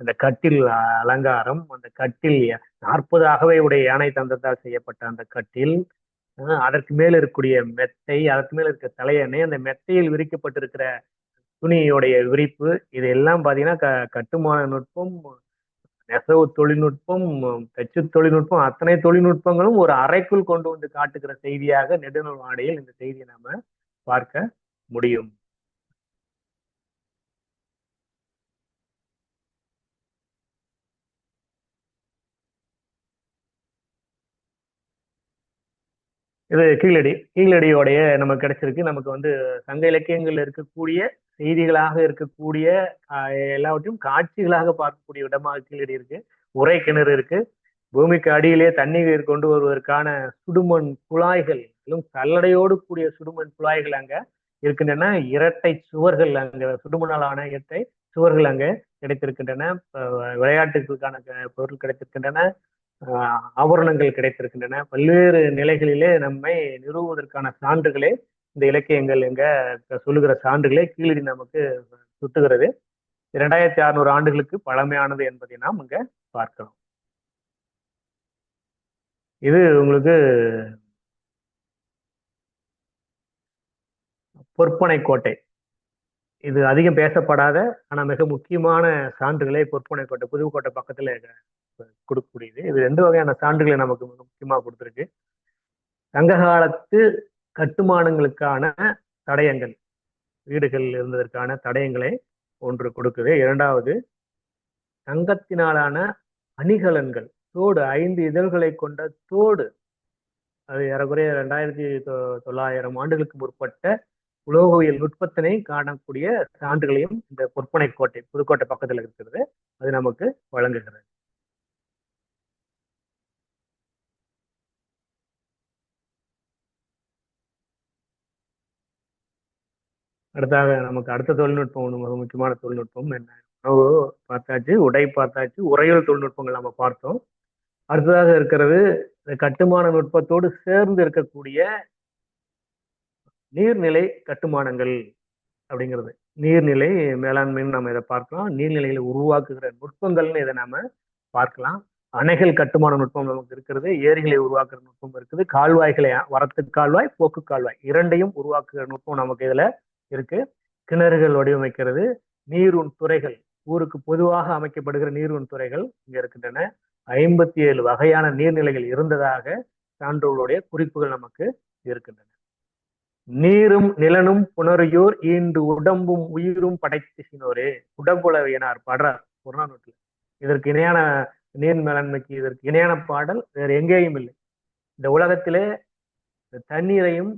அந்த கட்டில் அலங்காரம், அந்த கட்டில் 40 அகவை உடைய யானை தந்தத்தால் செய்யப்பட்ட அந்த கட்டில், அதற்கு மேல இருக்கக்கூடிய மெத்தை, அதற்கு மேல இருக்க தலையணை, அந்த மெத்தையில் விரிக்கப்பட்டிருக்கிற துணியுடைய விரிப்பு, இதெல்லாம் பாத்தீங்கன்னா கட்டுமான நுட்பம், நெசவு தொழில்நுட்பம், தச்சு தொழில்நுட்பம், அத்தனை தொழில்நுட்பங்களும் ஒரு அறைக்குள் கொண்டு வந்து காட்டுகிற செய்தியாக நெடுநல் வாடையில் இந்த செய்தியை நாம பார்க்க முடியும். இது கீழடியோடைய நமக்கு கிடைச்சிருக்கு. நமக்கு வந்து சங்க இலக்கியங்கள்ல இருக்கக்கூடிய செய்திகளாக இருக்கக்கூடிய எல்லாவற்றையும் காட்சிகளாக பார்க்கக்கூடிய இடமாக கீழடி இருக்கு. உரை கிணறு இருக்கு. பூமிக்கு அடியிலே தண்ணீர் கொண்டு வருவதற்கான சுடுமண் குழாய்கள், கல்லடையோடு கூடிய சுடுமண் குழாய்கள் அங்க இருக்கின்றன. இரட்டை சுவர்கள், அங்க சுடுமணாலான இரட்டை சுவர்கள் அங்க கிடைத்திருக்கின்றன. விளையாட்டுகளுக்கான பொருள் கிடைத்திருக்கின்றன. ஆபரணங்கள் கிடைத்திருக்கின்றன. பல்வேறு நிலைகளிலே நம்மை நிறுவுவதற்கான சான்றுகளே இந்த இலக்கியங்கள் எங்க சொல்லுகிற சான்றுகளே கீழடி நமக்கு சுட்டுகிறது. 2600 ஆண்டுகளுக்கு பழமையானது என்பதை நாம் இங்க பார்க்கிறோம். இது உங்களுக்கு பொற்பனை கோட்டை. இது அதிகம் பேசப்படாத ஆனா மிக முக்கியமான சான்றுகளே பொற்பனை கோட்டை, புதுக்கோட்டை பக்கத்துல கொடுக்கக்கூடியது. இது 2 வகையான சான்றுகளை நமக்கு மிக முக்கியமாக கொடுத்திருக்கு. சங்க காலத்து கட்டுமானங்களுக்கான தடயங்கள், வீடுகள் இருந்ததற்கான தடயங்களை ஒன்று கொடுக்குது. 2வது தங்கத்தினாலான அணிகலன்கள், தோடு, 5 இதழ்களை கொண்ட தோடு. அது ஏறக்குறைய 2900 ஆண்டுகளுக்கு முற்பட்ட உலோகவியல் நுட்பத்தினை காணக்கூடிய சான்றுகளையும் இந்த பொற்பனை கோட்டை, புதுக்கோட்டை பக்கத்துல இருக்கிறது, அது நமக்கு வழங்குகிறது. அடுத்தாக நமக்கு அடுத்த தொழில்நுட்பம் ஒன்று, மிக முக்கியமான தொழில்நுட்பம் என்ன? உணவு பார்த்தாச்சு, உடை பார்த்தாச்சு, உறையல் தொழில்நுட்பங்கள் நம்ம பார்த்தோம். அடுத்ததாக இருக்கிறது இந்த கட்டுமான நுட்பத்தோடு சேர்ந்து இருக்கக்கூடிய நீர்நிலை கட்டுமானங்கள் அப்படிங்கிறது. நீர்நிலை மேலாண்மைன்னு நம்ம இதை பார்க்கலாம். நீர்நிலைகளை உருவாக்குகிற நுட்பங்கள்னு இதை நாம பார்க்கலாம். அணைகள் கட்டுமான நுட்பம் நமக்கு இருக்கிறது, ஏரிகளை உருவாக்குற நுட்பம் இருக்குது, கால்வாய்களை வரத்து கால்வாய், போக்கு கால்வாய் இரண்டையும் உருவாக்குற நுட்பம் நமக்கு இதுல இருக்கு. கிணறுகள் வடிவமைக்கிறது, நீரூன் துறைகள், ஊருக்கு பொதுவாக அமைக்கப்படுகிற நீரூன் துறைகள் இங்க இருக்கின்றன. 57 வகையான நீர்நிலைகள் இருந்ததாக சான்றோர்களுடைய குறிப்புகள் நமக்கு இருக்கின்றன. நீரும் நிலனும் புணரியோர் ஈண்டு உடம்பும் உயிரும் படைத்திசினோரே, உடம்புலவியனார் பாடுறார் புறநானூற்றில். இதற்கு இணையான நீர் மேலாண்மைக்கு இதற்கு இணையான பாடல் வேற எங்கேயும் இல்லை. இந்த உலகத்திலே தண்ணீரையும்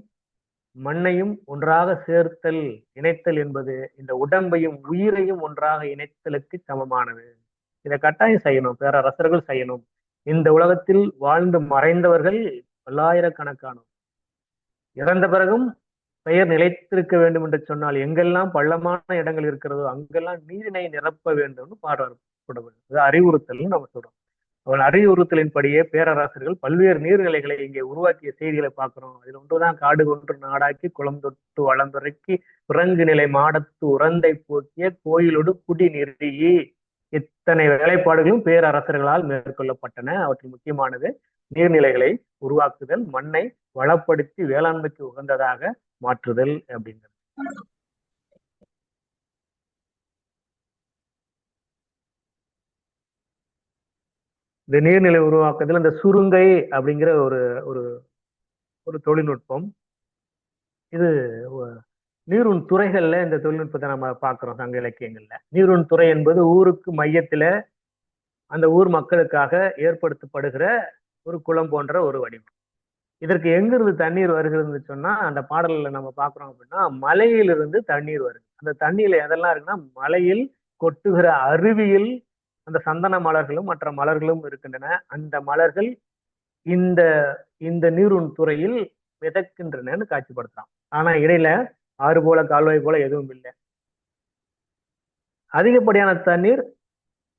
மண்ணையும் ஒன்றாக சேர்த்தல், இணைத்தல் என்பது இந்த உடம்பையும் உயிரையும் ஒன்றாக இணைத்தலுக்கு சமமானது. இதை கட்டாயம் செய்யணும், பேரரசர்கள் செய்யணும். இந்த உலகத்தில் வாழ்ந்து மறைந்தவர்கள் பல்லாயிரக்கணக்கானோர். இறந்த பிறகும் பெயர் நிலைத்திருக்க வேண்டும் என்று சொன்னால் எங்கெல்லாம் பள்ளமான இடங்கள் இருக்கிறதோ அங்கெல்லாம் நீரினை நிரப்ப வேண்டும்னு பாடுறார் புலவர். அது அறிவுறுத்தல் நம்ம சொல்றோம். அவன் அறிவுறுத்தலின்படியே பேரரசர்கள் பல்வேறு நீர்நிலைகளை இங்கே உருவாக்கிய செய்திகளை பார்க்கிறோம். அதில் ஒன்றுதான் காடு கொன்று நாடாக்கி குளம் தொட்டு வளம்பெருக்கி பிறங்கு நிலை மாடத்து உறந்தை போக்கிய கோயிலோடு குடி நிறுத்தி. இத்தனை வேலைப்பாடுகளும் பேரரசர்களால் மேற்கொள்ளப்பட்டன. அவற்றில் முக்கியமானது நீர்நிலைகளை உருவாக்குதல், மண்ணை வளப்படுத்தி வேளாண்மைக்கு உகந்ததாக மாற்றுதல் அப்படிங்கிறது. இந்த நீர்நிலை உருவாக்குதல் இந்த சுருங்கை அப்படிங்கிற ஒரு ஒரு ஒரு தொழில்நுட்பம். இது நீரூன் துறைகள்ல இந்த தொழில்நுட்பத்தை நம்ம பார்க்கிறோம் சங்க இலக்கியங்கள்ல. நீரூன் துறை என்பது ஊருக்கு மையத்துல அந்த ஊர் மக்களுக்காக ஏற்படுத்தப்படுகிற ஒரு குளம் போன்ற ஒரு வடிவம். இதற்கு எங்கிருந்து தண்ணீர் வருகிறதுன்னு சொன்னா அந்த பாடல்ல நம்ம பார்க்கிறோம் அப்படின்னா மலையிலிருந்து தண்ணீர் வருது. அந்த தண்ணீர்ல எதெல்லாம் இருக்குன்னா மலையில் கொட்டுகிற அருவியில் அந்த சந்தன மலர்களும் மற்ற மலர்களும் இருக்கின்றன. அந்த மலர்கள் இந்த இந்த நீரூன் துறையில் மிதக்கின்றனன்னு காட்சிப்படுத்தலாம். ஆனா இடையில ஆறு போல கால்வாய் போல எதுவும் இல்லை. அதிகப்படியான தண்ணீர்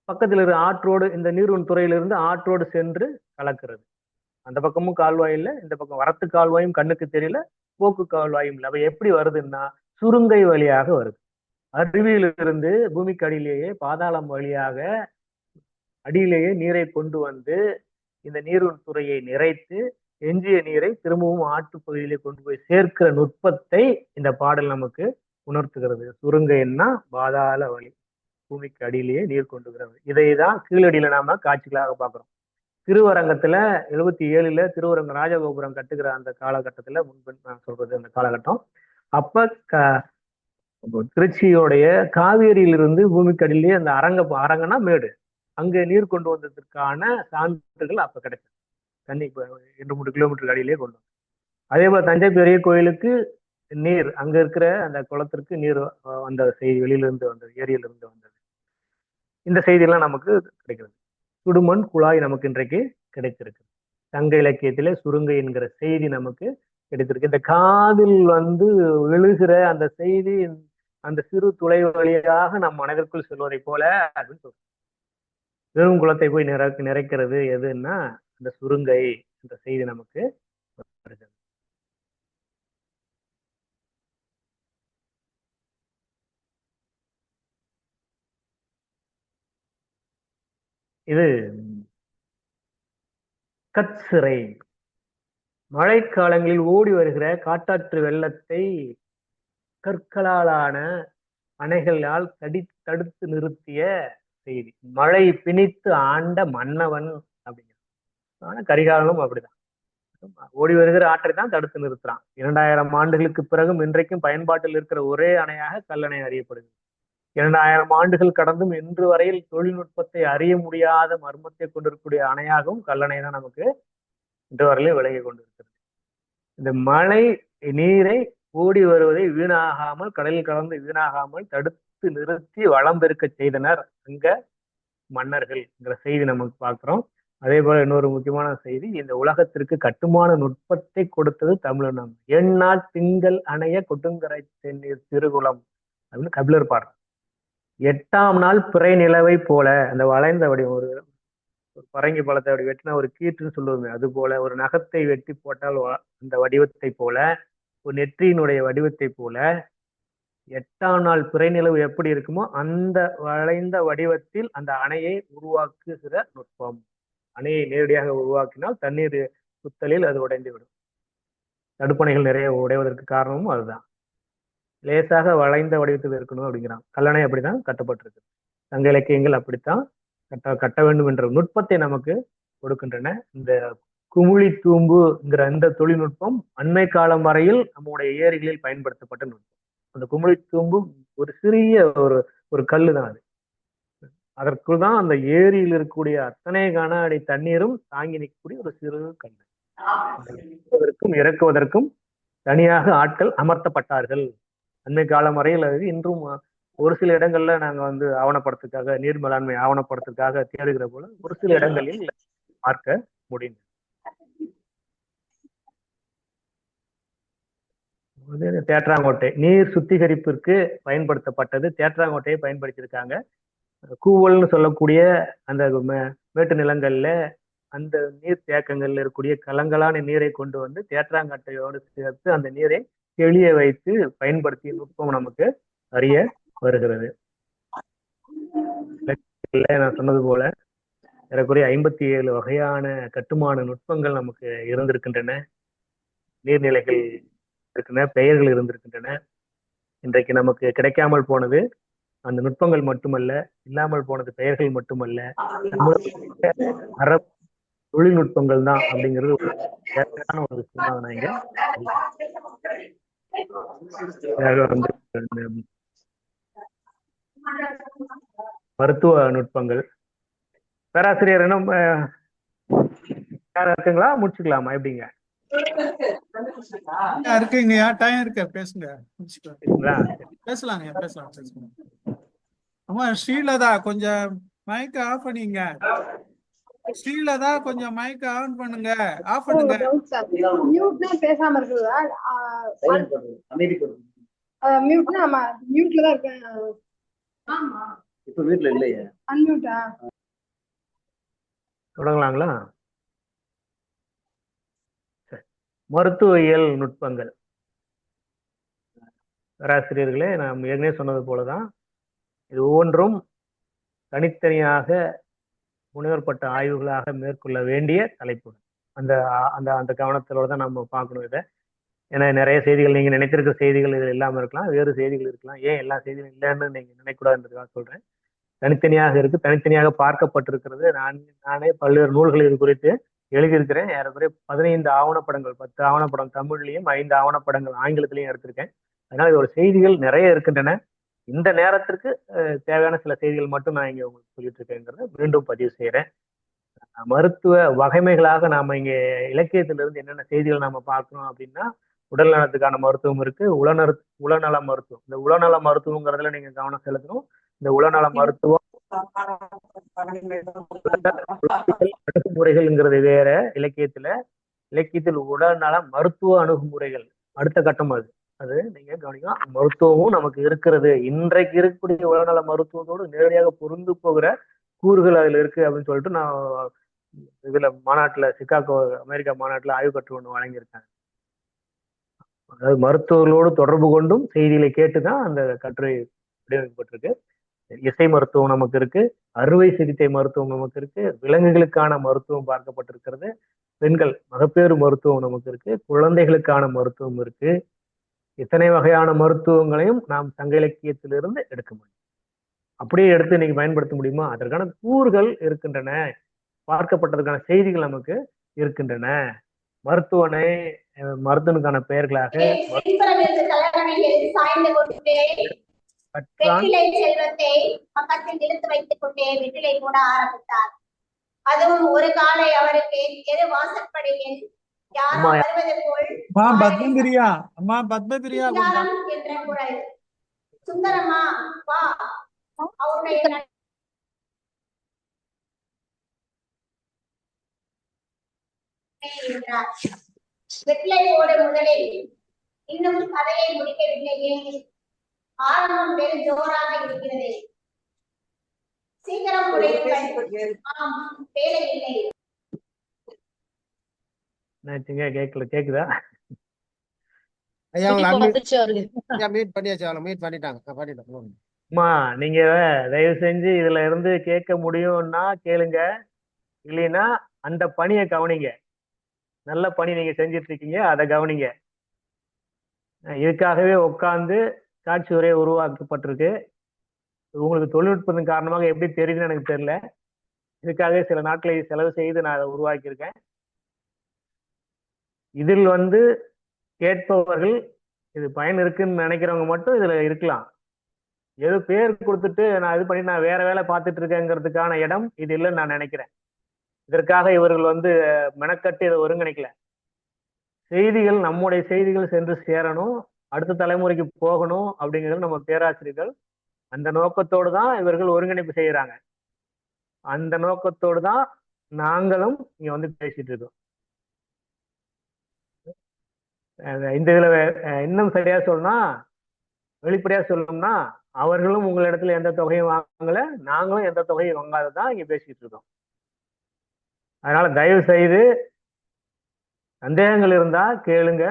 பக்கத்தில் இருக்கிற ஆற்றோடு, இந்த நீரூன் துறையிலிருந்து ஆற்றோடு சென்று கலக்கிறது. அந்த பக்கமும் கால்வாய் இல்லை, இந்த பக்கம் வரத்து கால்வாயும் கண்ணுக்கு தெரியல, போக்கு கால்வாயும் இல்லை. அவை எப்படி வருதுன்னா சுருங்கை வழியாக வருது. அருவியிலிருந்து பூமிக்கு அடியிலேயே பாதாளம் வழியாக அடியிலேயே நீரை கொண்டு வந்து இந்த நீரூன் துறையை நிறைத்து எஞ்சிய நீரை திரும்பவும் ஆற்றுப்பகுதியிலே கொண்டு போய் சேர்க்கிற நுட்பத்தை இந்த பாடல் நமக்கு உணர்த்துகிறது. சுருங்கைன்னா பாதாள வழி, பூமிக்கு அடியிலேயே நீர் கொண்டு வருகிறது. இதைதான் கீழடியில நாம காட்சிகளாக பார்க்கிறோம். திருவரங்கத்துல 77ல திருவரங்க ராஜகோபுரம் கட்டுகிற அந்த காலகட்டத்துல, முன்பு நான் சொல்றது அந்த காலகட்டம், அப்ப திருச்சியோடைய காவேரியிலிருந்து பூமிக்கு அடியிலேயே அந்த அரங்கன்னா மேடு, அங்க நீர் கொண்டு வந்ததற்கான சான்றுகள் அப்ப கிடைச்சது. தண்ணி 2-3 கிலோமீட்டருக்கு அடியிலேயே கொண்டு வந்தோம். அதே போல தஞ்சை பெரிய கோயிலுக்கு நீர், அங்க இருக்கிற அந்த குளத்திற்கு நீர் வந்த செய்தி, வெளியிலிருந்து வந்தது, ஏரியிலிருந்து வந்தது. இந்த செய்தியெல்லாம் நமக்கு கிடைக்கிறது. சுடுமண் குழாய் நமக்கு இன்றைக்கு கிடைத்திருக்கு. சங்க இலக்கியத்திலே சுருங்கை என்கிற செய்தி நமக்கு கிடைத்திருக்கு. இந்த காதில் விழுகிற அந்த செய்தி அந்த சிறு துளை வழியாக நம் மனதிற்குள் செல்வதை போல அப்படின்னு சொல்றோம். வெறும் குளத்தை போய் நிறைக்கிறது எதுன்னா அந்த சுருங்கை என்ற செய்தி நமக்கு வருகிறது. இது கற்சிறை. மழைக்காலங்களில் ஓடி வருகிற காட்டாற்று வெள்ளத்தை கற்களாலான அணைகளால் தடுத்து நிறுத்திய செய்தி. மழை பிணித்து ஆண்ட மன்னவன் அப்படிங்கிறது. ஆனா கரிகாலனும் அப்படிதான், ஓடி வருகிற ஆற்றை தான் தடுத்து நிறுத்துறான். 2000 ஆண்டுகளுக்கு பிறகும் இன்றைக்கும் பயன்பாட்டில் இருக்கிற ஒரே அணையாக கல்லணை அறியப்படுகிறது. 2000 ஆண்டுகள் கடந்தும் இன்று வரையில் தொழில்நுட்பத்தை அறிய முடியாத மர்மத்தை கொண்டிருக்கக்கூடிய அணையாகவும் கல்லணை தான் நமக்கு இன்று வரையிலும் விலகி கொண்டிருக்கிறது. இந்த மழை நீரை ஓடி வருவதை வீணாகாமல், கடலில் கலந்து வீணாகாமல் தடுத்து நிறுத்தி வளம் பெருக்க செய்தனர் அங்க மன்னர்கள்ங்கிற செய்தி நமக்கு பார்க்கிறோம். அதே போல இன்னொரு முக்கியமான செய்தி, இந்த உலகத்திற்கு கட்டுமான நுட்பத்தை கொடுத்தது தமிழன். எண்ணால் திங்கள் அணைய கொட்டுங்கரை தென்னீர் திருகுளம் அப்படின்னு கபிலர் பாடுறார். 8ஆம் நாள் பிறை நிலவை போல, அந்த வளைந்த வடிவம், ஒரு பரங்கி பழத்தை அப்படி வெட்டினா ஒரு கீற்றுன்னு சொல்லுவோமே, அது போல, ஒரு நகத்தை வெட்டி போட்டால் அந்த வடிவத்தை போல, ஒரு நெற்றியினுடைய வடிவத்தை போல 8ஆம் நாள் பிறை நிலவு எப்படி இருக்குமோ அந்த வளைந்த வடிவத்தில் அந்த அணையை உருவாக்குகிற நுட்பம். அணையை நேரடியாக உருவாக்கினால் தண்ணீர் குத்தலில் அது உடைந்து விடும். தடுப்பணைகள் நிறைய உடைவதற்கு காரணமும் அதுதான். லேசாக வளைந்த வடிவத்தில் இருக்கணும் அப்படிங்கிறான். கல்லணை அப்படிதான் கட்டப்பட்டிருக்கு. சங்க இலக்கியங்கள் அப்படித்தான் கட்ட வேண்டும் என்ற நுட்பத்தை நமக்கு கொடுக்கின்றன. இந்த குமிழி தூம்புங்கிற இந்த தொழில்நுட்பம் அண்மை காலம் வரையில் நம்முடைய ஏரிகளில் பயன்படுத்தப்பட்ட நுட்பம். அந்த குமிழி தூம்பு ஒரு சிறிய ஒரு கல்லு தான் அது. அதற்குள் தான் அந்த ஏரியில் இருக்கக்கூடிய அத்தனை கன அடி தண்ணீரும் தாங்கி நிற்கக்கூடிய ஒரு சிறு கல். இறக்குவதற்கும் தனியாக ஆட்கள் அமர்த்தப்பட்டார்கள். அண்மை காலம் வரையில் அது இன்றும் ஒரு சில இடங்கள்ல நாங்க ஆவணப்படத்துக்காக நீர் மேலாண்மை ஆவணப்படத்துக்காக தேடுகிற போல ஒரு சில இடங்களில் பார்க்க முடியும். தேற்றாங்கோட்டை நீர் சுத்திகரிப்பிற்கு பயன்படுத்தப்பட்டது. தேற்றாங்கோட்டையை பயன்படுத்தியிருக்காங்க. கூவல்னு சொல்லக்கூடிய அந்த மேட்டு நிலங்கள்ல அந்த நீர் தேக்கங்கள்ல இருக்கக்கூடிய கலங்கலான நீரை கொண்டு வந்து தேற்றாங்கட்டையோடு சேர்த்து அந்த நீரை தெளிய வைத்து பயன்படுத்திய நுட்பம் நமக்கு அறிய வருகிறது. நான் சொன்னது போல ஏறக்குறைய 57 வகையான கட்டுமான நுட்பங்கள் நமக்கு இருந்திருக்கின்றன. நீர்நிலைகள் இருக்கின்றன, பெயர்கள் இருந்திருக்கின்றன. இன்றைக்கு நமக்கு கிடைக்காமல் போனது அந்த நுட்பங்கள் மட்டுமல்ல, இல்லாமல் போனது பெயர்கள் மட்டுமல்ல, தொழில்நுட்பங்கள் தான் அப்படிங்கிறது ஒரு விஷயமாக நான் இங்க மருத்துவ நுட்பங்கள். பேராசிரியர் என்ன இருக்குங்களா? முடிச்சுக்கலாமா? எப்படிங்க இருக்குங்கய்யா, டைம் இருக்கு, பேசுங்க. பேசலாங்க, பேசலாம். அம்மா ஸ்ரீலதா கொஞ்சம் மைக் ஆஃப் பண்ணிங்க. ஸ்ரீலதா கொஞ்சம் மைக் ஆன் பண்ணுங்க, ஆஃப் பண்ணுங்க. மியூட்னா பேசாம இருக்குதா? மியூட்னா ஆமா, மியூட்ல தான் இருக்கேன். ஆமா, இப்ப வீட்ல இல்லையே. அன்மியூட்டா? தொடங்கலாங்களா? மருத்துவியல் நுட்பங்கள். பேராசிரியர்களே, நாம் ஏற்கனவே சொன்னது போலதான் இது ஒவ்வொன்றும் தனித்தனியாக முனைவற்பட்ட ஆய்வுகளாக மேற்கொள்ள வேண்டிய தலைப்பு. அந்த அந்த அந்த கவனத்தோட தான் நம்ம பார்க்கணும் இதை. ஏன்னா நிறைய செய்திகள் நீங்க நினைத்திருக்கிற செய்திகள் இதில் இல்லாமல் இருக்கலாம், வேறு செய்திகள் இருக்கலாம். ஏன் எல்லா செய்திகளும் இல்லைன்னு நீங்க நினைக்கூடாதுன்றதுக்காக சொல்றேன். தனித்தனியாக இருக்கு, தனித்தனியாக பார்க்கப்பட்டிருக்கிறது. நானே பல்வேறு நூல்கள் இது குறித்து எழுதியிருக்கிறேன். ஏறக்குறைய 15 ஆவணப்படங்கள், 10 ஆவணப்படம் தமிழ்லையும் 5 ஆவணப்படங்கள் ஆங்கிலத்திலையும் எடுத்திருக்கேன். அதனால இதோட செய்திகள் நிறைய இருக்கின்றன. இந்த நேரத்திற்கு தேவையான சில செய்திகள் மட்டும் நான் இங்க உங்களுக்கு சொல்லிட்டு இருக்கேங்கிறத மீண்டும் பதிவு செய்யறேன். மருத்துவ வகைமைகளாக நாம இங்க இலக்கியத்திலிருந்து என்னென்ன செய்திகள் நாம பார்க்கணும் அப்படின்னா, உடல் நலத்துக்கான மருத்துவம் இருக்கு, உளநல மருத்துவம். இந்த உளநல மருத்துவங்கிறதுல நீங்க கவனம் செலுத்தணும். இந்த உளநல மருத்துவம் அணுகுமுறைகள்ங்கிறது வேற. இலக்கியத்தில் உடல்நல மருத்துவ அணுகுமுறைகள் அடுத்த கட்டம். அது நீங்க கவனிக்கலாம். மருத்துவமும் நமக்கு இருக்கிறது. இன்றைக்கு இருக்கக்கூடிய உடல்நல மருத்துவத்தோடு நேரடியாக பொருந்து போகிற கூறுகள் அதுல இருக்கு அப்படின்னு சொல்லிட்டு நான் இதுல மாநாட்டுல, சிகாகோ அமெரிக்கா மாநாட்டுல ஆய்வு கட்டுரை ஒன்று வழங்கியிருக்காங்க. அதாவது மருத்துவர்களோடு தொடர்பு கொண்டும் செய்திகளை கேட்டுதான் அந்த கட்டுரை வடிவமைக்கப்பட்டிருக்கு. இசை மருத்துவம் நமக்கு இருக்கு, அறுவை சிகிச்சை மருத்துவம் நமக்கு இருக்கு, விலங்குகளுக்கான மருத்துவம் பார்க்கப்பட்டிருக்கிறது, பெண்கள் மகப்பேறு மருத்துவம் நமக்கு இருக்கு, குழந்தைகளுக்கான மருத்துவம் இருக்கு. இத்தனை வகையான மருத்துவங்களையும் நாம் சங்க இலக்கியத்திலிருந்து எடுக்க முடியும். அப்படியே எடுத்து இன்னைக்கு பயன்படுத்த முடியுமா? அதற்கான கூறுகள் இருக்கின்றன, பார்க்கப்பட்டதுக்கான செய்திகள் நமக்கு இருக்கின்றன. மருத்துவனுக்கான பெயர்களாக செல்வத்தை பக்கத்தில் இழுத்து வைத்துக் கொண்டே வெற்றிலை போட ஆரம்பித்தார். அதுவும் ஒரு காலை அவருக்கு எரு வாசற்படியில் யாரோ வருவது போல் பத்மபிரியா என்ற குரல். சுந்தரம்மா வா, அவருடைய என்றார். வெற்றிலை போடு முதலில் இன்னும் கதையை முடிக்கவில்லையே, ஆரம்பம் வேறு ஜோராக இருக்கிறது. சீக்கிரம் முடியுங்கள். ஆம், வேலை இல்லை. கேக்குதா? நீங்க தயவு செஞ்சு இதுல இருந்து கேட்க முடியும்னா கேளுங்க, இல்லைன்னா அந்த பணியை கவனிங்க. நல்ல பணி நீங்க செஞ்சிட்டு இருக்கீங்க, அதை கவனிங்க. இதுக்காகவே உட்கார்ந்து காட்சி உரை உருவாக்கப்பட்டிருக்கு. உங்களுக்கு தொழில்நுட்பத்தின் காரணமாக எப்படி தெரியுதுன்னு எனக்கு தெரியல. இதுக்காகவே சில நாட்களை செலவு செய்து நான் அதை உருவாக்கியிருக்கேன். இதில் கேட்பவர்கள் இது பயன் இருக்குன்னு நினைக்கிறவங்க மட்டும் இதுல இருக்கலாம். ஏதோ பேர் கொடுத்துட்டு நான் இது பண்ணி நான் வேற வேலை பார்த்துட்டு இருக்கேங்கிறதுக்கான இடம் இது இல்லைன்னு நான் நினைக்கிறேன். இதற்காக இவர்கள் மெனக்கட்டு இதை ஒருங்கிணைக்கல. செய்திகள், நம்முடைய செய்திகள் சென்று சேரணும், அடுத்த தலைமுறைக்கு போகணும் அப்படிங்கிறது நம்ம பேராசிரியர்கள் அந்த நோக்கத்தோடு தான் இவர்கள் ஒருங்கிணைப்பு செய்யறாங்க. அந்த நோக்கத்தோடு தான் நாங்களும் இங்க பேசிட்டு இருக்கோம். இந்த இதுல இன்னும் சரியா சொல்லணும்னா, வெளிப்படையா சொல்லணும்னா, அவர்களும் உங்களிடத்துல எந்த தொகையும் வாங்கல, நாங்களும் எந்த தொகையும் வாங்காததான் இங்க பேசிட்டு இருக்கோம். அதனால தயவு செய்து சந்தேகங்கள் இருந்தா கேளுங்க.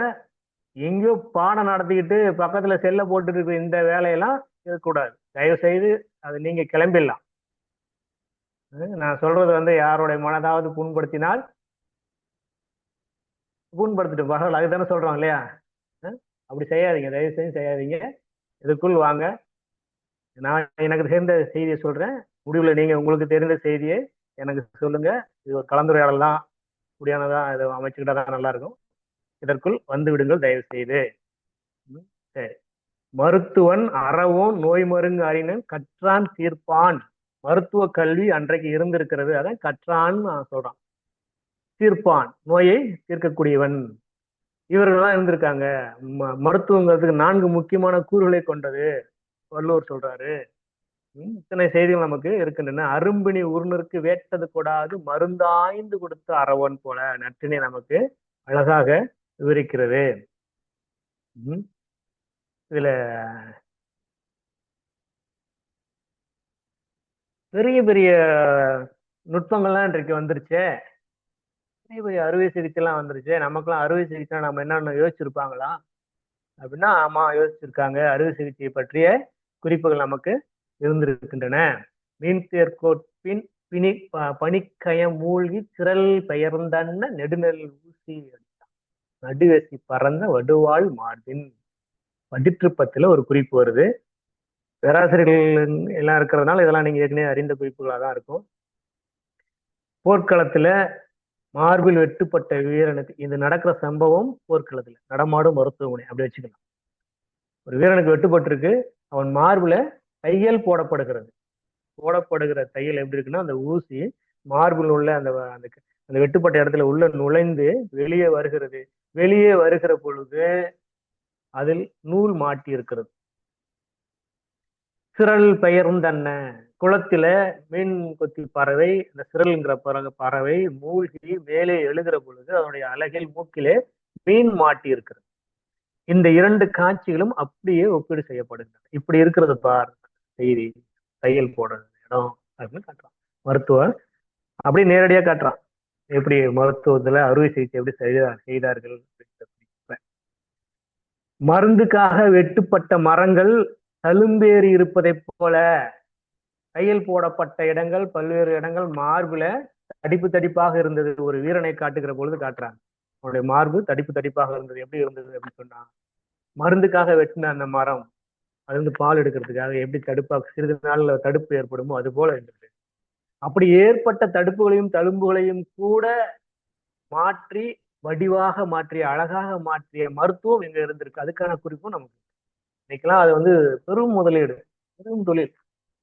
எங்கேயோ பாடம் நடத்திக்கிட்டு பக்கத்துல செல்ல போட்டுட்டு இருக்கிற இந்த வேலையெல்லாம் இருக்கக்கூடாது. தயவு செய்து அது நீங்க கிளம்பிடலாம். நான் சொல்றது யாருடைய மனதாவது புண்படுத்தினால் புண்படுத்திட்டு பரவாயில்ல, அதுதானே சொல்றோம் இல்லையா? அப்படி செய்யாதீங்க, தயவு செய்து செய்யாதீங்க. இதுக்குள் வாங்க. நான் எனக்கு தெரிந்த செய்தியை சொல்றேன். முடிவுல நீங்க உங்களுக்கு தெரிந்த செய்தியை எனக்கு சொல்லுங்க. இது ஒரு கலந்துரையாடல் தான், முடியானதா இதை அமைச்சுக்கிட்டா தான் நல்லா இருக்கும். இதற்குள் வந்து விடுங்கள் தயவு செய்து. சரி. மருத்துவன் அறவோன் நோய் மருங்கு அறிஞன் கற்றான் தீர்ப்பான். மருத்துவ கல்வி அன்றைக்கு இருந்திருக்கிறது, அதான் கற்றான்னு நான் சொல்றான். தீர்ப்பான், நோயை தீர்க்கக்கூடியவன். இவர்கள்லாம் இருந்திருக்காங்க. மருத்துவங்கிறதுக்கு 4 முக்கியமான கூறுகளை கொண்டது வள்ளுவர் சொல்றாரு. இத்தனை செய்திகள் நமக்கு இருக்கின்றன. அரும்பினி உருணருக்கு வேட்டது கூடாது, மருந்தாய்ந்து கொடுத்த அறவன் போல நற்றினை நமக்கு அழகாக விவரிக்கிறது. இதுல பெரிய பெரிய நுட்பங்கள்லாம் இன்றைக்கு வந்துருச்சே. பெரிய பெரிய அறுவை சிகிச்சை எல்லாம் வந்துருச்சு. நமக்கெல்லாம் அறுவை சிகிச்சை நம்ம என்னென்ன யோசிச்சிருப்பாங்களா அப்படின்னா, ஆமா யோசிச்சிருக்காங்க. அறுவை சிகிச்சையை பற்றிய குறிப்புகள் நமக்கு இருந்திருக்கின்றன. மீன் தேர்கோட்பின் பனிக்கயம் மூழ்கி திரள் பெயர்ந்தன்ன நெடுநெல் ஊசி நடுவேசி பறந்த வடுவாள் மார்பின். பதிற்றுப்பத்துல ஒரு குறிப்பு வருது. பேராசிரியர்கள் எல்லாம் இருக்கிறதுனால இதெல்லாம் நீங்க ஏற்கனவே அறிந்த குறிப்புகளாக தான் இருக்கும். போர்க்களத்துல மார்பில் வெட்டுப்பட்ட வீரனுக்கு, இது நடக்கிற சம்பவம் போர்க்களத்துல, நடமாடும் மருத்துவமனை அப்படி வச்சுக்கலாம். ஒரு வீரனுக்கு வெட்டுப்பட்டிருக்கு, அவன் மார்பில தையல் போடப்படுகிற தையல் எப்படி இருக்குன்னா, அந்த ஊசி மார்பில் உள்ள அந்த வெட்டுப்பட்ட இடத்துல உள்ள நுழைந்து வெளியே வருகிறது. வெளியே வருகிற பொழுது அதில் நூல் மாட்டி இருக்கிறது. சிரல் பெயர்ந்தன்ன, குளத்தில மீன் கொத்தி பறவை, இந்த சிரல்ங்கிற பறவை மூழ்கி மேலே எழுகிற பொழுது அதனுடைய அலகில் மூக்கிலே மீன் மாட்டி இருக்கிறது. இந்த 2 காட்சிகளும் அப்படியே ஒப்பீடு செய்யப்படுகின்றன. இப்படி இருக்கிறது பார் செய்தி, தையல் போடுற இடம் அப்படின்னு காட்டுறான் மருத்துவர். அப்படி நேரடியா காட்டுறான் எப்படி மருத்துவத்துல அறுவை சிகிச்சை எப்படி செய்தார்கள். மருந்துக்காக வெட்டுப்பட்ட மரங்கள் தழும்பேறி இருப்பதை போல தையல் போடப்பட்ட இடங்கள், பல்வேறு இடங்கள் மார்புல தடிப்பாக இருந்தது. ஒரு வீரனை காட்டுகிற பொழுது காட்டுறாங்க, அவனுடைய மார்பு தடிப்பாக இருந்தது. எப்படி இருந்தது அப்படின்னு சொன்னா, மருந்துக்காக வெட்டின அந்த மரம் அது பால் எடுக்கிறதுக்காக எப்படி தடுப்பாக சிறிது நாள்ல தடுப்பு ஏற்படுமோ அது போல இருந்தது. அப்படி ஏற்பட்ட தடுப்புகளையும் தழும்புகளையும் கூட மாற்றி வடிவாக மாற்றிய, அழகாக மாற்றிய மருத்துவம் எங்க இருந்திருக்கு. அதுக்கான குறிப்பும் நமக்கு இன்னைக்கெல்லாம் அது பெரும் முதலீடு, பெரும் தொழில்.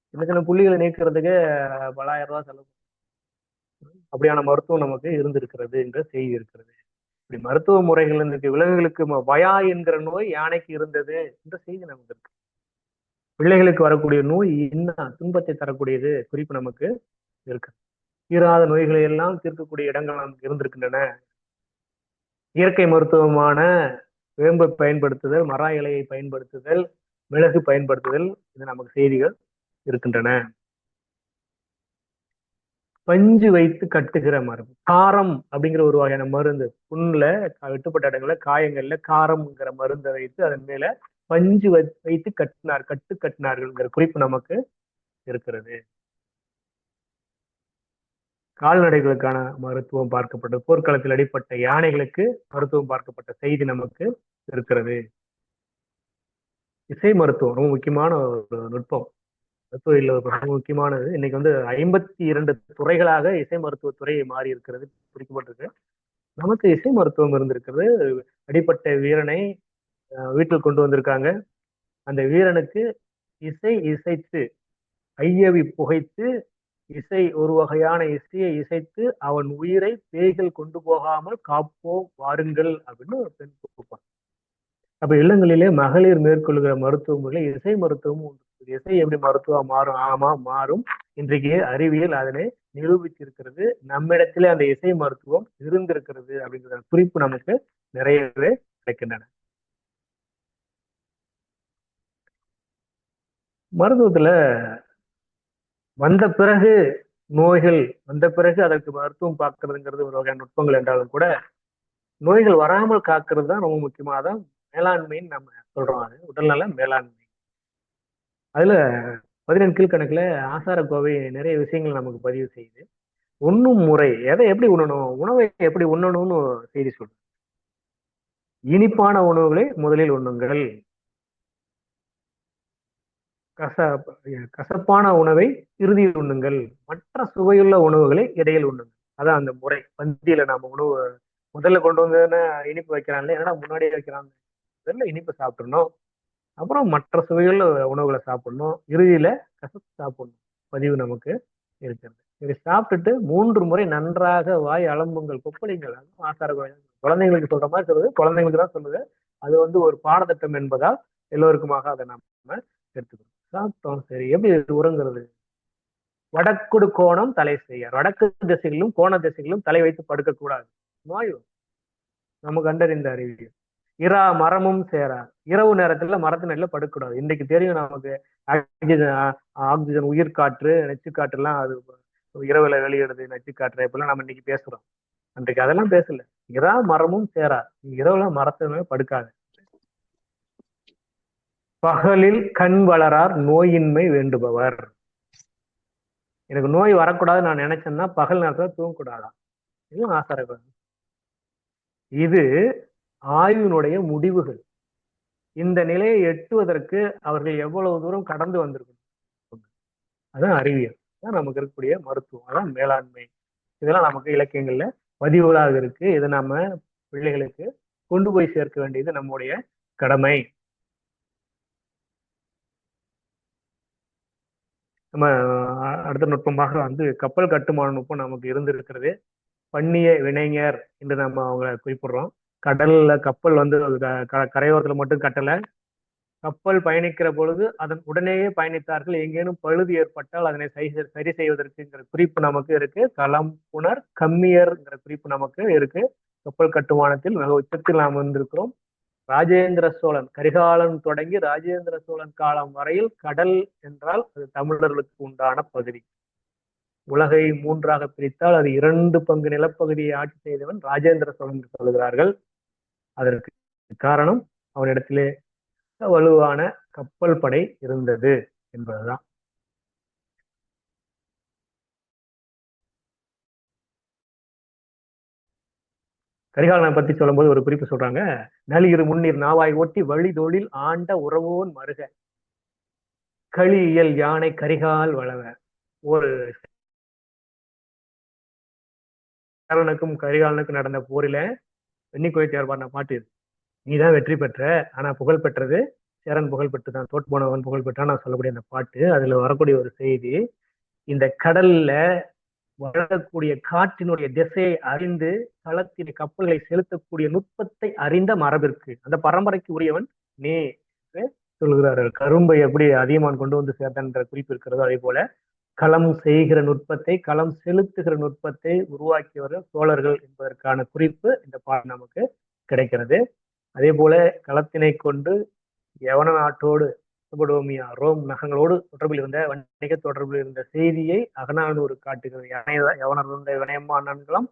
சின்ன சின்ன புள்ளிகளை நீக்கிறதுக்கு பல ஆயிரம் ரூபாய் செலவு. அப்படியான மருத்துவம் நமக்கு இருந்திருக்கிறது என்ற செய்தி இருக்கிறது. இப்படி மருத்துவ முறைகள் இருந்திருக்கு. விலங்குகளுக்கு வயா என்கிற நோய் யானைக்கு இருந்தது என்ற செய்தி நமக்கு இருக்கு. பிள்ளைகளுக்கு வரக்கூடிய நோய் என்ன துன்பத்தை தரக்கூடியது குறிப்பு நமக்கு இருக்கு. தீராத நோய்களை எல்லாம் தீர்க்கக்கூடிய இடங்கள் நமக்கு இருந்திருக்கின்றன. இயற்கை மருத்துவமான வேம்பை பயன்படுத்துதல், மர இலையை பயன்படுத்துதல், மிளகு பயன்படுத்துதல், இது நமக்கு செய்திகள் இருக்கின்றன. பஞ்சு வைத்து கட்டுகிற மருந்து, காரம் அப்படிங்கிற ஒரு வகையான மருந்து, புண்ணுல வெட்டுப்பட்ட இடங்கள்ல காயங்கள்ல காரம்ங்கிற மருந்தை வைத்து அதன் மேல பஞ்சு வைத்து கட்டினார்கள்ங்கிற குறிப்பு நமக்கு இருக்கிறது. கால்நடைகளுக்கான மருத்துவம் பார்க்கப்பட்டது, போர்க்களத்தில் அடிப்பட்ட யானைகளுக்கு மருத்துவம் பார்க்கப்பட்ட செய்தி நமக்கு இருக்கிறது. இசை மருத்துவம் ரொம்ப முக்கியமான ஒரு நுட்பம். மருத்துவத்தில் ரொம்ப முக்கியமானது. இன்னைக்கு 52 துறைகளாக இசை மருத்துவத்துறை மாறி இருக்கிறது, குறிக்கப்பட்டிருக்கு. நமக்கு இசை மருத்துவம் இருந்திருக்கிறது. அடிப்பட்ட வீரனை வீட்டில் கொண்டு வந்திருக்காங்க. அந்த வீரனுக்கு இசை இசைத்து, ஐயவி புகைத்து, இசை ஒரு வகையான இசையை இசைத்து அவன் உயிரை பேய்கள் கொண்டு போகாமல் காப்போம் வாருங்கள் அப்படின்னு ஒரு பெண் கொடுப்பான். அப்ப இல்லங்களிலே மகளிர் மேற்கொள்கிற மருத்துவ முறை இசை மருத்துவம். இசை எப்படி மருத்துவம் மாறும்? ஆமா, மாறும். இன்றைக்கு அறிவியல் அதனை நிரூபித்திருக்கிறது. நம்மிடத்திலே அந்த இசை மருத்துவம் இருந்திருக்கிறது அப்படிங்கிற குறிப்பு நமக்கு நிறையவே கிடைக்கின்றன. மருத்துவத்துல வந்த பிறகு நோய்கள் வந்த பிறகு அதற்கு மருத்துவம் பார்க்கறதுங்கிறது ஒரு வகையான நுட்பங்கள் என்றாலும் கூட, நோய்கள் வராமல் காக்கிறது தான் ரொம்ப முக்கியமானதான் மேலாண்மைன்னு நம்ம சொல்றோம். அது உடல்நல மேலாண்மை. அதுல 17 கீழ்கணக்குல ஆசார கோவை நிறைய விஷயங்கள் நமக்கு பதிவு செய்யுது. உண்ணும் முறை, எதை எப்படி உண்ணணும், உணவை எப்படி உண்ணணும்னு செய்தி சொல்றோம். இனிப்பான உணவுகளை முதலில் உண்ணுங்கள், கசப்பான உணவை இறுதியில் உண்ணுங்கள், மற்ற சுவையுள்ள உணவுகளை இடையில் உண்ணுங்கள். அதான் அந்த முறை. பந்தியில நம்ம உணவு முதல்ல கொண்டு வந்ததுன்னா இனிப்பு வைக்கிறான்ல, என்னடா முன்னாடியே வைக்கிறாங்க, முதல்ல இனிப்பு சாப்பிடணும், அப்புறம் மற்ற சுவையுள்ள உணவுகளை சாப்பிடணும், இறுதியில கசப்பு சாப்பிடணும் பதிவு நமக்கு இருக்கிறது. இதை சாப்பிட்டுட்டு 3 முறை நன்றாக வாய் அலம்புங்கள், கொப்பளிங்கள். ஆசார குழந்தைங்களுக்கு சொல்ற மாதிரி சொல்லுது, குழந்தைங்களுக்கு தான் சொல்லுது. அது ஒரு பாடத்திட்டம் என்பதால் எல்லோருக்குமாக அதை நம்ம எடுத்துக்கணும். சாப்பிட்டோம், சரி, எப்படி உறங்குறது? வடக்குடு கோணம் தலை செய்ய, வடக்கு திசைகளிலும் கோண திசைகளிலும் தலை வைத்து படுக்க கூடாது, நோய் நம்ம கண்டறிந்த அறிவியல். இரா மரமும் சேரா, இரவு நேரத்துல மரத்து நடுல படுக்கக்கூடாது. இன்னைக்கு தெரியும் நமக்கு ஆக்சிஜன் உயிர் காற்று, நச்சுக்காற்று எல்லாம் அது இரவுல வெளியிடுது, நச்சுக்காற்று. இப்பெல்லாம் நம்ம இன்னைக்கு பேசுறோம், அன்றைக்கு அதெல்லாம் பேசல. இரா மரமும் சேரா, இரவுல மரத்து மேல படுக்காது. பகலில் கண் வளரார் நோயின்மை வேண்டுபவர். எனக்கு நோய் வரக்கூடாதுன்னு நான் நினைச்சேன்னா பகல் நேரத்துல தூங்கக்கூடாதா? இது ஆசார. இது ஆய்வினுடைய முடிவுகள். இந்த நிலையை எட்டுவதற்கு அவர்கள் எவ்வளவு தூரம் கடந்து வந்திருக்கணும். அதான் அறிவியல், அதான் நமக்கு இருக்கக்கூடிய மருத்துவம், அதான் மேலாண்மை. இதெல்லாம் நமக்கு இலக்கியங்கள்ல பதிவுகளாக இருக்கு. இதை நம்ம பிள்ளைகளுக்கு கொண்டு போய் சேர்க்க வேண்டியது நம்முடைய கடமை. நம்ம அடுத்த நுட்பமாக கப்பல் கட்டுமான நுட்பம் நமக்கு இருந்திருக்கிறது. பண்ணிய வினைஞர் என்று நம்ம அவங்கள குறிப்பிடுறோம். கடல்ல கப்பல் கரையோரத்துல மட்டும் கட்டல, கப்பல் பயணிக்கிற பொழுது அதன் உடனேயே பயணித்தார்கள். எங்கேனும் பழுது ஏற்பட்டால் அதனை சரி செய்வதற்குங்கிற குறிப்பு நமக்கு இருக்கு. களம் புனர் கம்மியர்ங்கிற குறிப்பு நமக்கு இருக்கு. கப்பல் கட்டுமானத்தில் மிக உச்சத்தில் நாம் வந்திருக்கிறோம். ராஜேந்திர சோழன், கரிகாலன் தொடங்கி ராஜேந்திர சோழன் காலம் வரையில் கடல் என்றால் அது தமிழர்களுக்கு உண்டான பகுதி. உலகை 3ஆக பிரித்தால் அது 2 பங்கு நிலப்பகுதியை ஆட்சி செய்தவன் ராஜேந்திர சோழன் என்று சொல்கிறார்கள். அதற்கு காரணம் அவனிடத்திலே வலுவான கப்பல் படை இருந்தது என்பதுதான். கரிகாலனை பத்தி சொல்லும் போது ஒரு குறிப்பு சொல்றாங்க. நளிர் முன்னீர் நாவாய் ஓட்டி வழி தொழில் ஆண்ட உறவோன் மருக களியல் யானை கரிகால் வளவ. ஒரு சேரனுக்கும் கரிகாலனுக்கும் நடந்த போரில வெண்ணிக்குழைத்தியார் பாடின பாட்டு இது. நீதான் வெற்றி பெற்ற, ஆனா புகழ் பெற்றது சேரன் புகழ் பெற்றுதான், தோற்று போனவன் புகழ் பெற்றான் நான் சொல்லக்கூடிய அந்த பாட்டு. அதுல வரக்கூடிய ஒரு செய்தி, இந்த கடல்ல வழங்கக்கூடிய காற்றினுடைய திசையை அறிந்து களத்திலே கப்பல்களை செலுத்தக்கூடிய நுட்பத்தை அறிந்த மரபிற்கு, அந்த பரம்பரைக்கு உரியவன் நீ சொல்கிறார்கள். கரும்பை எப்படி அதியமான் கொண்டு வந்து சேர்த்தான் என்ற குறிப்பு இருக்கிறதோ அதே போல களம் செய்கிற நுட்பத்தை, களம் செலுத்துகிற நுட்பத்தை உருவாக்கியவர்கள் சோழர்கள் என்பதற்கான குறிப்பு இந்த பாடம் நமக்கு கிடைக்கிறது. அதே போல களத்தினை கொண்டு யவன நாட்டோடு மெசபடோமியா ரோம் நகங்களோடு தொடர்பில் இருந்த வணிக தொடர்பில் இருந்த செய்தியை அகநானூறு காட்டுகிறது. யவனர் இருந்த வினயமானன்களும்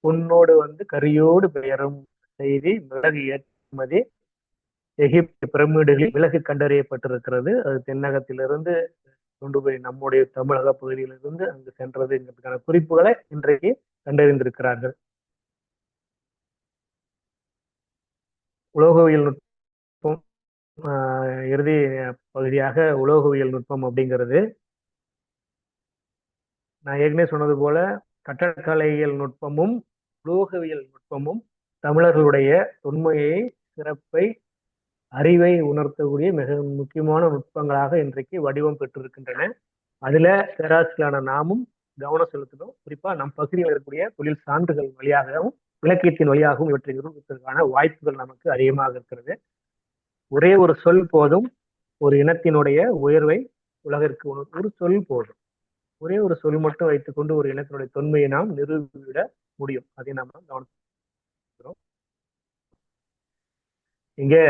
பொன்னோடு கரியோடு பெயரும் செய்தி. மிளகு ஏற்றுமதி எகிப்து பிரமிடுகளில் மிளகு கண்டறியப்பட்டிருக்கிறது. அது தென்னகத்திலிருந்து கொண்டு போய் நம்முடைய தமிழக பகுதியிலிருந்து அங்கு சென்றதுங்கிறதுக்கான குறிப்புகளை இன்றைக்கு கண்டறிந்திருக்கிறார்கள். உலோகவியல் நுட்பம் இறுதி பகுதியாக உலோகவியல் நுட்பம் அப்படிங்கிறது நான் ஏற்கனவே சொன்னது போல கட்டடக்கலையியல் நுட்பமும் உலோகவியல் நுட்பமும் தமிழர்களுடைய தொன்மையை, சிறப்பை, அறிவை உணர்த்தக்கூடிய மிக முக்கியமான நுட்பங்களாக இன்றைக்கு வடிவம் பெற்றிருக்கின்றன. அதுல பேராசிரியரான நாமும் கவனம் செலுத்தணும். குறிப்பா நம் பகுதியில் இருக்கக்கூடிய தொழில் சான்றுகள் வழியாகவும் இலக்கியத்தின் வழியாகவும் இவற்றை நிரூபிப்பதற்கான வாய்ப்புகள் நமக்கு அதிகமாக இருக்கிறது. ஒரே ஒரு சொல் போதும் ஒரு இனத்தினுடைய உயர்வை உலகிற்கு ஒரு சொல் போதும். ஒரே ஒரு சொல் மட்டும் வைத்துக்கொண்டு ஒரு இனத்தினுடைய தொன்மையை நாம் நிரூபிவிட முடியும். அதை நாம் கவனிக்கிறோம். இங்கே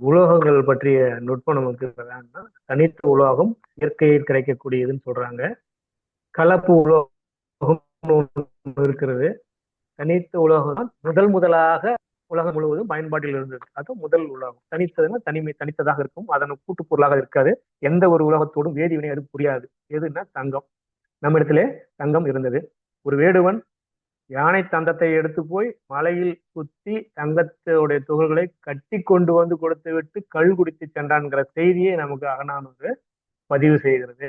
உலோகங்கள் பற்றிய நுட்பம் நமக்கு வேணும்னா தனித்த உலோகம் இயற்கையில் கிடைக்கக்கூடியதுன்னு சொல்றாங்க. கலப்பு உலோகம் இருக்கிறது. தனித்த உலோகம் தான் முதலாக உலகம் முழுவதும் பயன்பாட்டில் இருந்தது. அது முதல் உலோகம். தனித்ததுன்னா தனித்ததாக இருக்கும். அதன் கூட்டு பொருளாக இருக்காது. எந்த ஒரு உலோகத்தோடும் வேதிவினை அது புரியாது. எதுன்னா தங்கம். நம்ம இடத்துல தங்கம் இருந்தது. ஒரு வேடுவன் யானை தந்தத்தை எடுத்து போய் மலையில் குத்தி தங்கத்தோடைய துகள்களை கட்டி கொண்டு வந்து கொடுத்து விட்டு கள் குடித்து சென்றான்கிற செய்தியை நமக்கு அகநானூறு பதிவு செய்கிறது.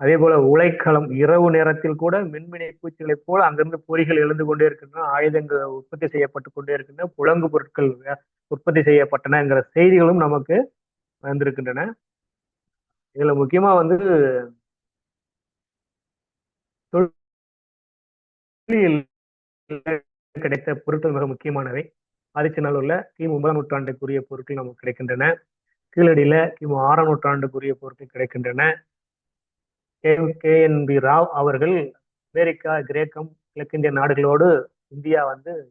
அதே போல உலைக்களம், இரவு நேரத்தில் கூட மின்மினி பூச்சிகளைப் போல அங்கிருந்து பொறிகள் எழுந்து கொண்டே இருக்கின்றன, ஆயுதங்கள் உற்பத்தி செய்யப்பட்டு கொண்டே இருக்கின்றன, புலங்கு பொருட்கள் உற்பத்தி செய்யப்பட்டனங்கிற செய்திகளும் நமக்கு வந்திருக்கின்றன. இதுல முக்கியமா தொழில் கிடைத்த பொருட்கள் மிக முக்கியமானவை. ஆதிச்சநல்லூர்ல கிமு 9ஆம் நூற்றாண்டுக்குரிய பொருட்கள் நமக்கு கிடைக்கின்றன. கீழடியில கிமு 6ஆம் நூற்றாண்டுக்குரிய பொருட்கள் கிடைக்கின்றன. KNB ராவ் அவர்கள் அமெரிக்கா, கிரேக்கம், கிழக்கிந்திய நாடுகளோடு இந்தியா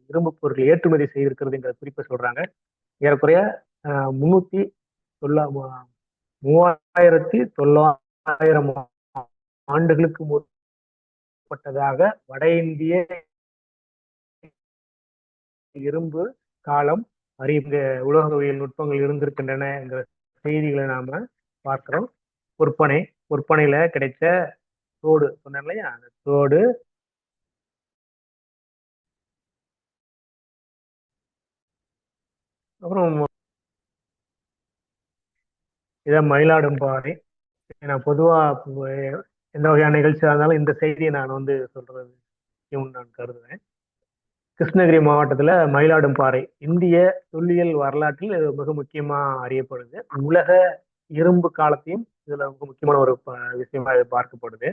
இரும்பு பொருட்கள் ஏற்றுமதி செய்திருக்கிறதுங்கிற குறிப்பை சொல்றாங்க. ஏறக்குறைய 3900 ஆண்டுகளுக்கு முற்பட்டதாக வட இந்திய இரும்பு காலம் அறிந்த உலோகவியல் நுட்பங்கள் இருந்திருக்கின்றன என்கிற செய்திகளை நாம பார்க்கிறோம். பொற்பனையில கிடைச்ச தோடு சொன்னேன் இல்லையா, அந்த தோடு, அப்புறம் இதான் மயிலாடும்பாறை. நான் பொதுவா எந்த வகையான நிகழ்ச்சியா இருந்தாலும் இந்த செய்தியை நான் சொல்றது நான் கருதுவேன். கிருஷ்ணகிரி மாவட்டத்துல மயிலாடும்பாறை இந்திய தொல்லியல் வரலாற்றில் மிக முக்கியமா அறியப்படுது. உலக இரும்பு காலத்தையும் இதுல மிக முக்கியமான ஒரு விஷயமா பார்க்கப்படுது.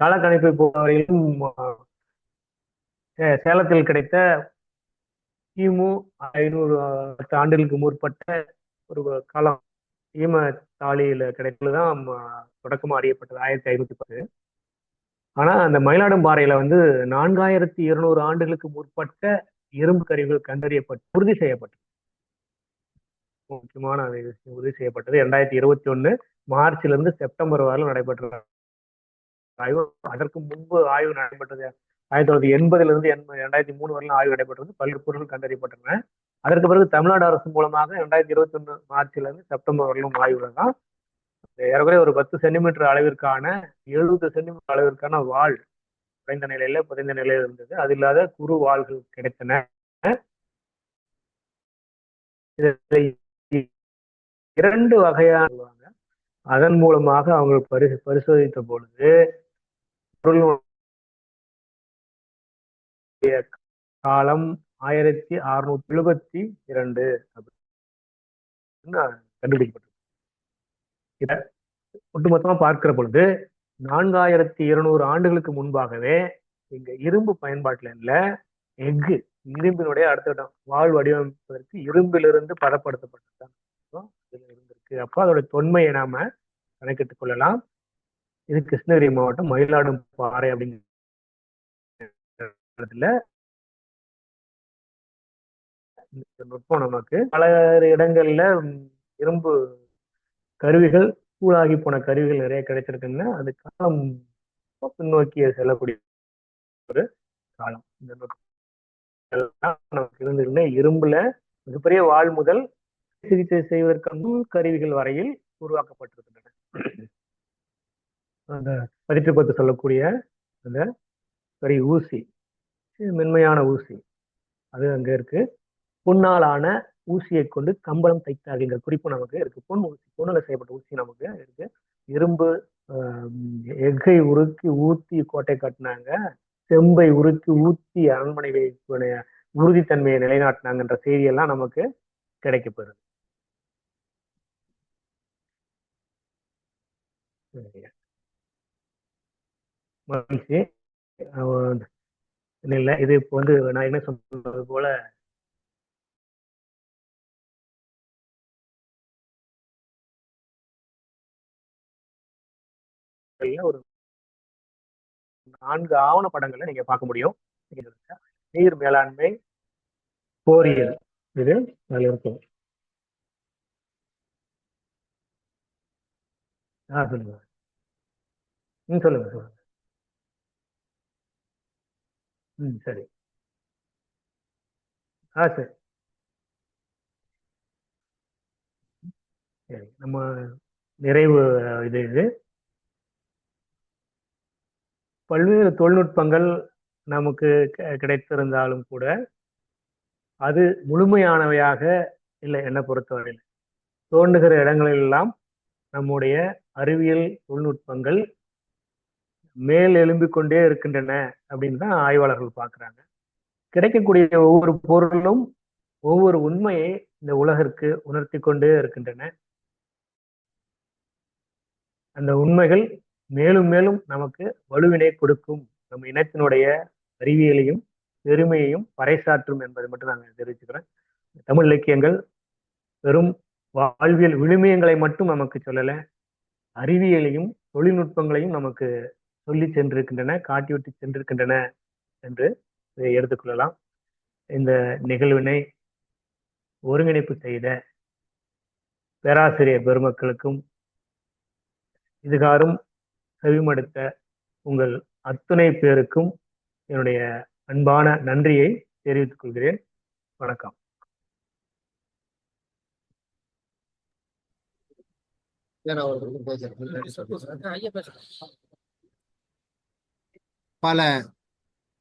காலக்கணிப்பை பொறுத்தவரையிலும் சேலத்தில் கிடைத்த கிமு 510 ஆண்டுகளுக்கு முற்பட்ட ஒரு காலம் ஈம தாளியில கிடைத்ததுதான் தொடக்கமா அறியப்பட்டது 1510. ஆனா அந்த மயிலாடும்பாறையில 4200 ஆண்டுகளுக்கு முற்பட்ட இரும்பு கருவிகள் கண்டறியப்பட்டு உறுதி செய்யப்பட்டது. முக்கியமான விஷயம் உறுதி செய்யப்பட்டது 2021 மார்ச்ல இருந்து செப்டம்பர் வரை நடைபெற்ற ஆய்வு. அதற்கு முன்பு ஆய்வு நடைபெற்றது 1980 இருந்து 2003 வரையிலும் ஆய்வு நடைபெற்றது. பல்வேறு பொருட்கள் கண்டறியப்பட்டன. அதற்கு பிறகு தமிழ்நாடு அரசு மூலமாக 2021 மார்ச்ல இருந்து செப்டம்பர் வரையிலும் ஆய்வுல தான் ஏறக்குறைய ஒரு 10 சென்டிமீட்டர் அளவிற்கான 70 சென்டிமீட்டர் அளவிற்கான வாள் புதைந்த நிலையில இருந்தது. அது இல்லாத குறு வாள்கள் கிடைத்தன. இரண்டு வகையான அதன் மூலமாக அவங்க பரிசோதித்த பொழுது காலம் 1672 கண்டுபிடிக்கப்பட்டது. இத ஒட்டுமொத்தமா பார்க்கிற பொழுது 4200 ஆண்டுகளுக்கு முன்பாகவே இங்க இரும்பு பயன்பாட்டுல இல்ல, எஃகு இரும்பினுடைய அடுத்த இடம் வாள் வடிவமைப்பதற்கு இரும்பிலிருந்து பதப்படுத்தப்பட்டதுதான் இருந்திருக்கு. அப்போ அதோட தொன்மையை நாம கணக்கிட்டுக் கொள்ளலாம். இது கிருஷ்ணகிரி மாவட்டம் மயிலாடும்பாறை அப்படிங்கிறதுல இந்த நுட்பம் நமக்கு பல இடங்கள்ல இரும்பு கருவிகள் கூழாகி போன கருவிகள் நிறைய கிடைச்சிருக்குன்னா அது காலம் பின்னோக்கி செல்லக்கூடிய ஒரு காலம். இந்த நமக்கு இருந்திருந்த இரும்புல மிகப்பெரிய வாழ் முதல் சிகிச்சை செய்வதற்கான கருவிகள் வரையில் உருவாக்கப்பட்டிருக்கின்றன. அந்த பதிற்றுப்பத்து சொல்லக்கூடிய அந்த பெரிய ஊசி, மென்மையான ஊசி அது அங்க இருக்கு. பொன்னாலான ஊசியை கொண்டு கம்பளம் தைத்தாகின்ற குறிப்பு நமக்கு இருக்கு. பொன் ஊசி, பொண்ணுல செய்யப்பட்ட ஊசி நமக்கு இருக்கு. இரும்பு எஃகை உருக்கி ஊத்தி கோட்டை கட்டினாங்க, செம்பை உருக்கி ஊத்தி அரண்மனையை உறுதித்தன்மையை நிலைநாட்டினாங்கன்ற செய்தியெல்லாம் நமக்கு கிடைக்கப்பெறுது. மகிழ்ச்சி. இல்லை, இது இப்போ வந்து நான் என்ன சொன்னது போல ஒரு 4 ஆவண படங்களை நீங்க பார்க்க முடியும். நீர் மேலாண்மை போரியல் இது அதுல இருக்கும். சொல்லுங்க. சொல்லுங்க சொல்லுங்க. சரி. சரி சரி, நம்ம நிறைவு இது பல்வேறு தொழில்நுட்பங்கள் நமக்கு கிடைத்திருந்தாலும் கூட அது முழுமையானவையாக இல்லை. என்னை பொறுத்தவரையில் தோன்றுகிற இடங்களெல்லாம் நம்முடைய அறிவியல் தொழில்நுட்பங்கள் மேல் எழும்பிக் கொண்டே இருக்கின்றன அப்படின்னு தான் ஆய்வாளர்கள் பார்க்குறாங்க. கிடைக்கக்கூடிய ஒவ்வொரு பொருளும் ஒவ்வொரு உண்மையை இந்த உலகிற்கு உணர்த்தி கொண்டே இருக்கின்றன. அந்த உண்மைகள் மேலும் மேலும் நமக்கு வலுவினை கொடுக்கும், நம்ம இனத்தினுடைய அறிவியலையும் பெருமையையும் பறைசாற்றும் என்பதை மட்டும் நாங்கள் தெரிவிச்சுக்கிறேன். தமிழ் இலக்கியங்கள் வெறும் வாழ்வியல் விழுமியங்களை மட்டும் நமக்கு சொல்லலை, அறிவியலையும் தொழில்நுட்பங்களையும் நமக்கு சொல்லி சென்றிருக்கின்றன, காட்டிவிட்டு சென்றிருக்கின்றன என்று எடுத்துக்கொள்ளலாம். இந்த நிகழ்வினை ஒருங்கிணைப்பு செய்த பேராசிரியர் பெருமக்களுக்கும் இதுகாரும் செவிமடுத்த உங்கள் அத்துணை பேருக்கும் என்னுடைய அன்பான நன்றியை தெரிவித்துக் கொள்கிறேன். வணக்கம். பல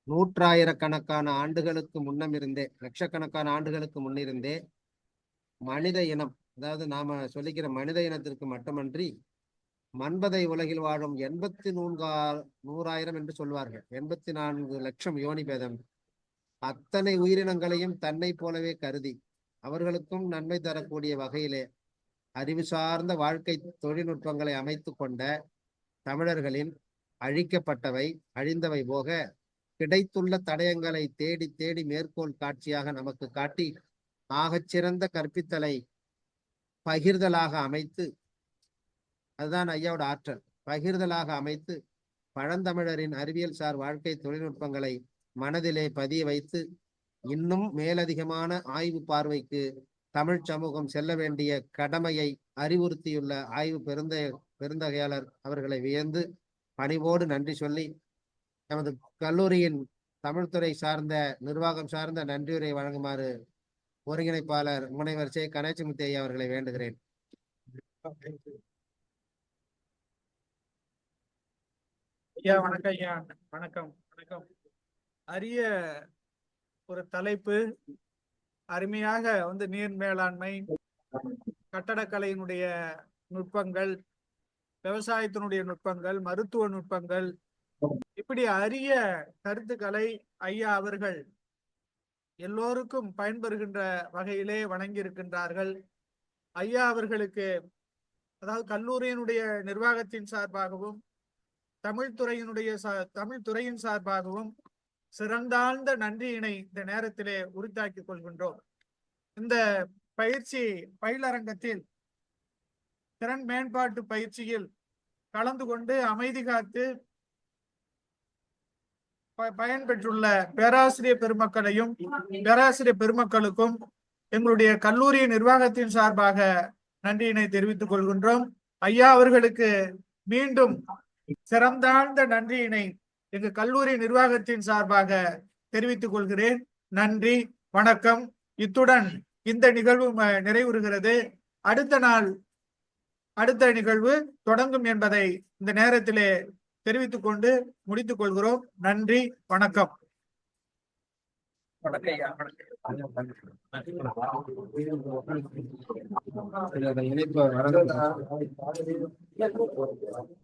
நூற்றாயிரக்கணக்கான ஆண்டுகளுக்கு முன்னமிருந்தே, லட்சக்கணக்கான ஆண்டுகளுக்கு முன்னிருந்தே மனித இனம், அதாவது நாம சொல்லிக்கிற மனித இனத்திற்கு மட்டுமன்றி மன்பதை உலகில் வாழும் 84,100,000 என்று சொல்வார்கள், 84 லட்சம் யோனி பேதம், அத்தனை உயிரினங்களையும் தன்னை போலவே கருதி அவர்களுக்கும் நன்மை தரக்கூடிய வகையிலே அறிவு சார்ந்த வாழ்க்கை தொழில்நுட்பங்களை அமைத்து கொண்ட தமிழர்களின் அழிக்கப்பட்டவை அழிந்தவை போக கிடைத்துள்ள தடயங்களை தேடி தேடி மேற்கோள் காட்சியாக நமக்கு காட்டி ஆகச்சிறந்த கற்பித்தலை பகிர்தலாக அமைத்து, அதுதான் ஐயாவோட ஆற்றல், பகிர்தலாக அமைத்து பழந்தமிழரின் அறிவியல் சார் வாழ்க்கை தொழில்நுட்பங்களை மனதிலே பதிய வைத்து இன்னும் மேலதிகமான ஆய்வு பார்வைக்கு தமிழ் சமூகம் செல்ல வேண்டிய கடமையை அறிவுறுத்தியுள்ள ஆய்வு பெருந்தகையாளர் அவர்களை வியந்து பணிவோடு நன்றி சொல்லி நமது கல்லூரியின் தமிழ்துறை சார்ந்த நிர்வாகம் சார்ந்த நன்றியுரை வழங்குமாறு ஒருங்கிணைப்பாளர் முனைவர் சே கணேசமுத்து ஐயா அவர்களை வேண்டுகிறேன். ஐயா வணக்கம். ஐயா வணக்கம். வணக்கம். அரிய ஒரு தலைப்பு, அருமையாக நீர் மேலாண்மை, கட்டடக்கலையினுடைய நுட்பங்கள், விவசாயத்தினுடைய நுட்பங்கள், மருத்துவ நுட்பங்கள், இப்படி அரிய கருத்துக்களை ஐயா அவர்கள் எல்லோருக்கும் பயன்பெறுகின்ற வகையிலே வழங்கியிருக்கின்றார்கள். ஐயா அவர்களுக்கு, அதாவது கல்லூரியினுடைய நிர்வாகத்தின் சார்பாகவும் தமிழ்துறையின் சார்பாகவும் சிறந்தாழ்ந்த நன்றியினை இந்த நேரத்திலே உரித்தாக்கிக் கொள்கின்றோம். இந்த பயிலரங்கத்தில் திறன் மேம்பாட்டு பயிற்சியில் கலந்து கொண்டு அமைதி காத்து பயன்பெற்றுள்ள பேராசிரியர் பெருமக்களுக்கும் எங்களுடைய கல்லூரி நிர்வாகத்தின் சார்பாக நன்றியினை தெரிவித்துக் கொள்கின்றோம். ஐயா அவர்களுக்கு மீண்டும் சிறந்தாழ்ந்த நன்றியினை எங்கள் கல்லூரி நிர்வாகத்தின் சார்பாக தெரிவித்துக் கொள்கிறேன். நன்றி, வணக்கம். இத்துடன் இந்த நிகழ்வு நிறைவுறுகிறது. அடுத்த நாள் அடுத்த நிகழ்வு தொடங்கும் என்பதை இந்த நேரத்திலே தெரிவித்துக் கொண்டு முடித்துக் கொள்கிறோம். நன்றி, வணக்கம். இணைப்பு